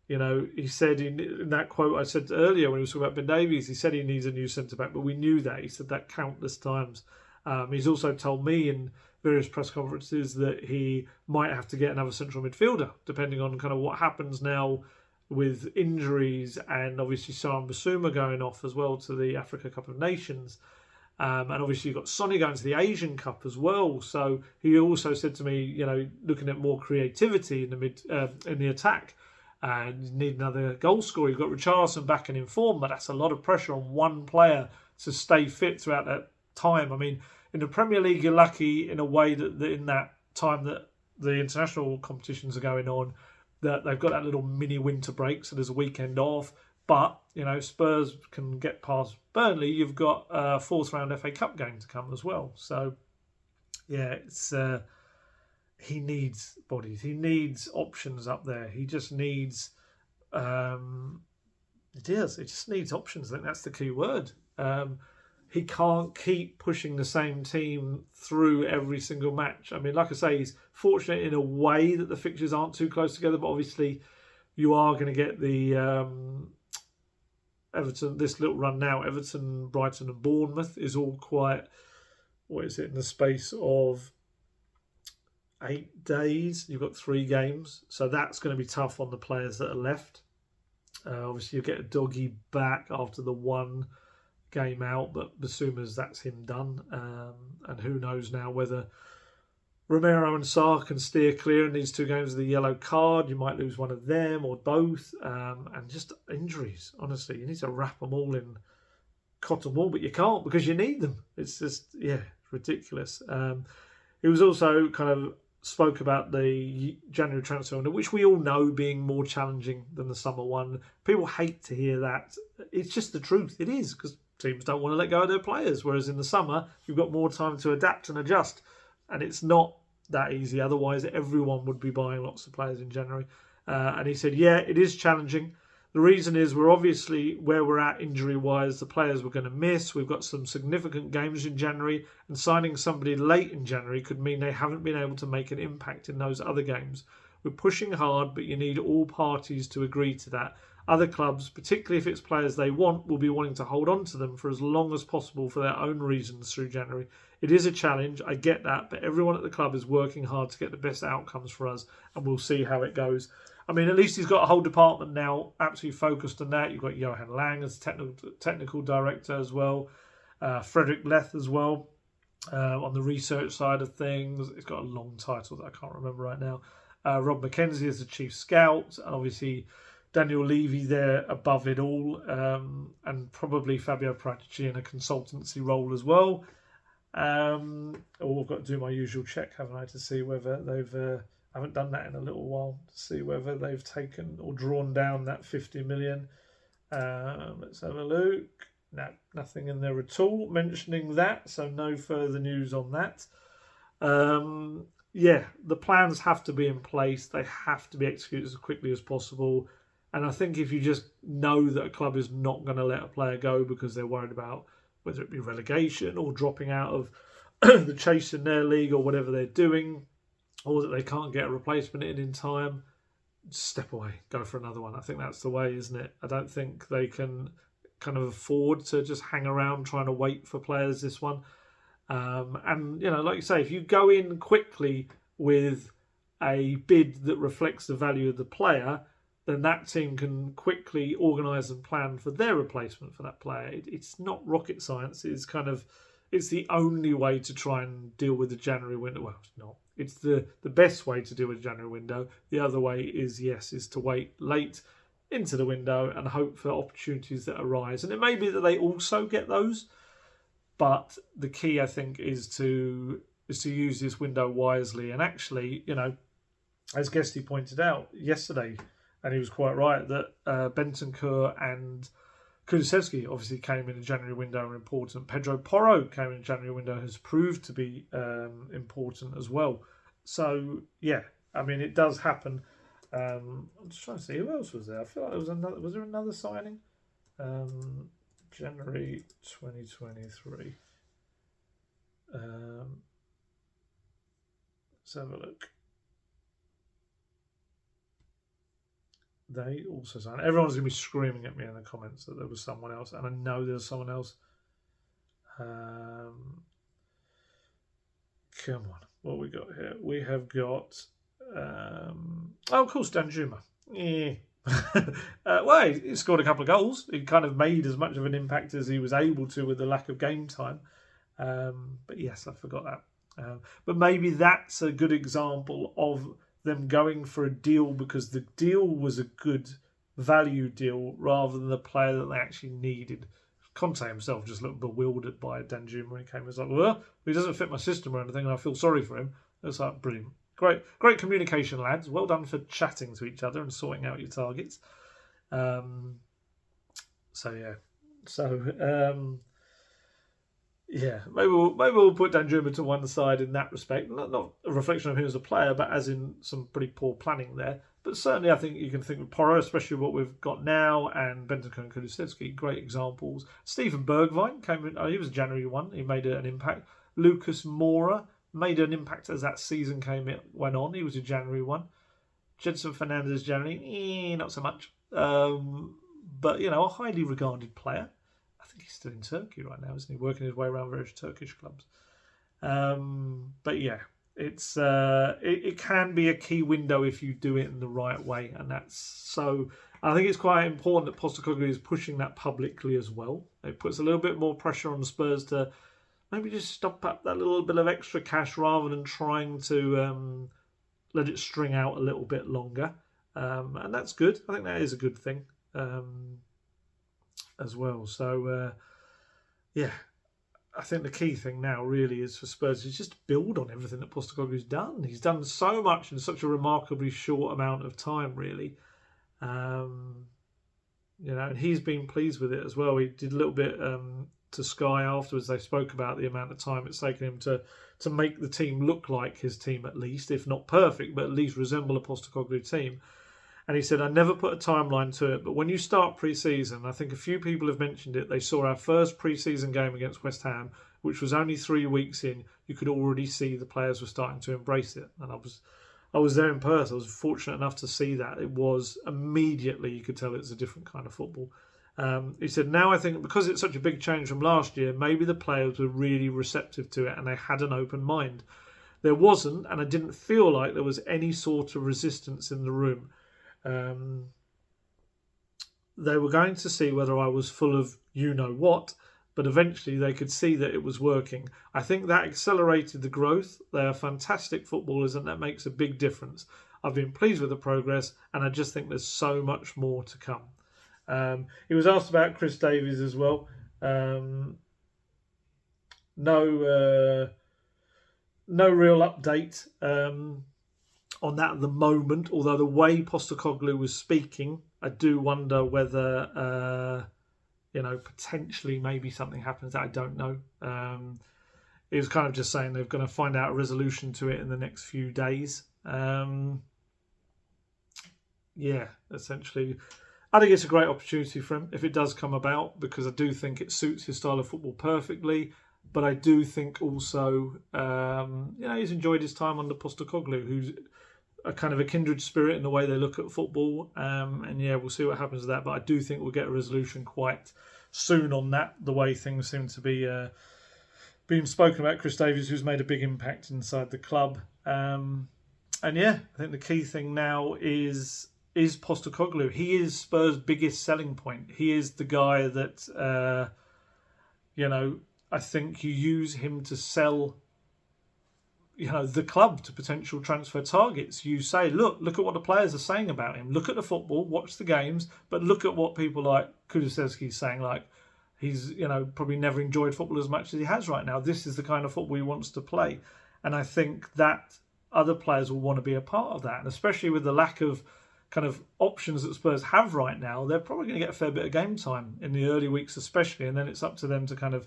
He said in that quote I said earlier when he was talking about Ben Davies, he said he needs a new centre-back, but we knew that. He said that countless times. He's also told me in various press conferences that he might have to get another central midfielder, depending on kind of what happens now with injuries and obviously Bissouma going off as well to the Africa Cup of Nations. And obviously you've got Sonny going to the Asian Cup as well. So he also said to me, looking at more creativity in the attack, and you need another goal scorer. You've got Richarlison back and in form, but that's a lot of pressure on one player to stay fit throughout that time. I mean, in the Premier League, you're lucky in a way that in that time that the international competitions are going on, that they've got that little mini winter break, so there's a weekend off. But, Spurs can get past Burnley. You've got a fourth round FA Cup game to come as well. So, yeah, it's he needs bodies. He needs options up there. He just needs... It just needs options. I think that's the key word. He can't keep pushing the same team through every single match. I mean, like I say, he's fortunate in a way that the fixtures aren't too close together, but obviously you are going to get the Everton, this little run now, Everton, Brighton and Bournemouth is all quite, in the space of 8 days. You've got 3 games, so that's going to be tough on the players that are left. Obviously, you get a doggy back after the one game out, but Bissouma's, that's him done. And who knows now whether Romero and Sarr can steer clear in these 2 games of the yellow card. You might lose one of them or both. And just injuries, honestly. You need to wrap them all in cotton wool, but you can't because you need them. It's just, ridiculous. It was also kind of spoke about the January transfer window, which we all know being more challenging than the summer one. People hate to hear that. It's just the truth. It is, because teams don't want to let go of their players, whereas in the summer, you've got more time to adapt and adjust. And it's not that easy. Otherwise, everyone would be buying lots of players in January. And he said, it is challenging. The reason is we're obviously where we're at injury-wise. The players we're going to miss. We've got some significant games in January, and signing somebody late in January could mean they haven't been able to make an impact in those other games. We're pushing hard, but you need all parties to agree to that. Other clubs, particularly if it's players they want, will be wanting to hold on to them for as long as possible for their own reasons through January. It is a challenge, I get that, but everyone at the club is working hard to get the best outcomes for us, and we'll see how it goes. I mean, at least he's got a whole department now absolutely focused on that. You've got Johan Lang as technical director as well, Frederick Leth as well on the research side of things. It's got a long title that I can't remember right now. Rob McKenzie as the chief scout, and obviously Daniel Levy there above it all, and probably Fabio Paratici in a consultancy role as well. I've got to do my usual check, haven't I, to see whether they've... I haven't done that in a little while to see whether they've taken or drawn down that 50 million. Let's have a look. No, nothing in there at all mentioning that, so no further news on that. The plans have to be in place. They have to be executed as quickly as possible. And I think if you just know that a club is not going to let a player go because they're worried about whether it be relegation or dropping out of the chase in their league or whatever they're doing, or that they can't get a replacement in time, step away, go for another one. I think that's the way, isn't it? I don't think they can kind of afford to just hang around trying to wait for players this one. And, like you say, if you go in quickly with a bid that reflects the value of the player, then that team can quickly organise and plan for their replacement for that player. It's not rocket science. It's the only way to try and deal with the January window. Well, it's not. It's the best way to deal with the January window. The other way is to wait late into the window and hope for opportunities that arise. And it may be that they also get those, but the key, I think, is to use this window wisely. And actually, as Guesty pointed out yesterday, and he was quite right, that Bentancur and Kulusevski obviously came in the January window and important. Pedro Porro came in the January window, has proved to be important as well. So, yeah, I mean, it does happen. I'm just trying to see who else was there. I feel like there was another. Was there another signing? January 2023. Let's have a look. They also signed. Everyone's going to be screaming at me in the comments that there was someone else, and I know there's someone else. Come on, what we got here? We have got. Of course, Danjuma. Yeah. Well, he scored a couple of goals. He kind of made as much of an impact as he was able to with the lack of game time. But yes, I forgot that. But maybe that's a good example of them going for a deal because the deal was a good value deal rather than the player that they actually needed. Conte himself just looked bewildered by Danjuma when he came. He was like, well, he doesn't fit my system or anything, and I feel sorry for him. It's like, brilliant. Great communication, lads. Well done for chatting to each other and sorting out your targets. Maybe we'll put Danjuma to one side in that respect. Not a reflection of him as a player, but as in some pretty poor planning there. But certainly, I think you can think of Porro, especially what we've got now, and Bentancur and Kulusevski, great examples. Stephen Bergwijn came in. He was January 1. He made an impact. Lucas Moura made an impact as that season went on. He was a January 1. Jedson Fernandez, January, not so much. But, a highly regarded player. I think he's still in Turkey right now, isn't he? Working his way around various Turkish clubs. But yeah, it can be a key window if you do it in the right way. And I think it's quite important that Postecoglou is pushing that publicly as well. It puts a little bit more pressure on the Spurs to maybe just stop up that little bit of extra cash rather than trying to let it string out a little bit longer. And that's good. I think that is a good thing as well. So, I think the key thing now really is for Spurs is just build on everything that Postecoglou's done. He's done so much in such a remarkably short amount of time, really. And he's been pleased with it as well. He did a little bit to Sky afterwards. They spoke about the amount of time it's taken him to make the team look like his team, at least, if not perfect, but at least resemble a Postecoglou team. And he said, I never put a timeline to it, but when you start pre-season, I think a few people have mentioned it, they saw our first pre-season game against West Ham, which was only 3 weeks in. You could already see the players were starting to embrace it. And I was there in Perth. I was fortunate enough to see that. It was immediately, you could tell it's a different kind of football. He said, now I think because it's such a big change from last year, maybe the players were really receptive to it and they had an open mind. There wasn't, and I didn't feel like there was any sort of resistance in the room. They were going to see whether I was full of you-know-what, but eventually they could see that it was working. I think that accelerated the growth. They are fantastic footballers and that makes a big difference. I've been pleased with the progress and I just think there's so much more to come. He was asked about Chris Davies as well. No real update on that at the moment, although the way Postecoglou was speaking, I do wonder whether potentially maybe something happens that I don't know. He was kind of just saying they're going to find out a resolution to it in the next few days. Essentially, I think it's a great opportunity for him if it does come about, because I do think it suits his style of football perfectly. But I do think also, he's enjoyed his time under Postecoglou, who's a kind of a kindred spirit in the way they look at football. We'll see what happens with that. But I do think we'll get a resolution quite soon on that, the way things seem to be been spoken about Chris Davies, who's made a big impact inside the club. And yeah, I think the key thing now is Postecoglou. He is Spurs' biggest selling point. He is the guy that, I think you use him to sell, the club to potential transfer targets. You say, look at what the players are saying about him. Look at the football, watch the games, but look at what people like Kulusevski saying, like, he's, probably never enjoyed football as much as he has right now. This is the kind of football he wants to play. And I think that other players will want to be a part of that. And especially with the lack of kind of options that Spurs have right now, they're probably going to get a fair bit of game time in the early weeks especially. And then it's up to them to kind of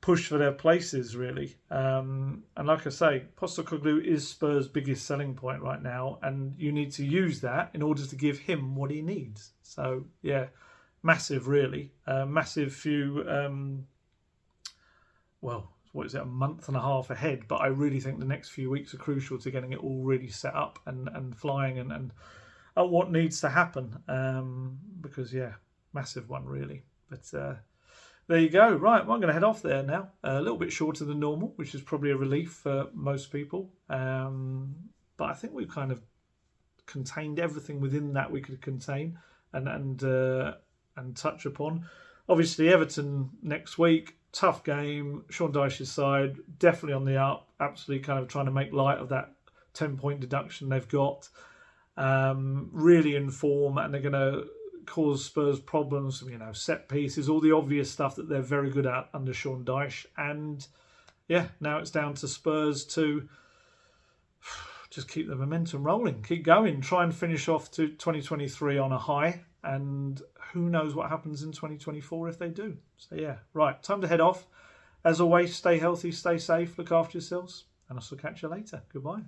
push for their places, really. And like I say, Postecoglou is Spurs' biggest selling point right now. And you need to use that in order to give him what he needs. So, yeah, massive, really. Massive few... a month and a half ahead, but I really think the next few weeks are crucial to getting it all really set up and flying and what needs to happen, because massive one really. But there you go. Right, well, I'm going to head off there now, a little bit shorter than normal, which is probably a relief for most people, but I think we've kind of contained everything within that we could contain and touch upon. Obviously Everton next week, tough game. Sean Dyche's side definitely on the up, absolutely kind of trying to make light of that 10-point deduction they've got. Really in form, and they're going to cause Spurs problems, set pieces, all the obvious stuff that they're very good at under Sean Dyche. And now it's down to Spurs to just keep the momentum rolling, keep going, try and finish off to 2023 on a high. And who knows what happens in 2024 if they do. So right, time to head off. As always, stay healthy, stay safe, look after yourselves, and I'll catch you later. Goodbye.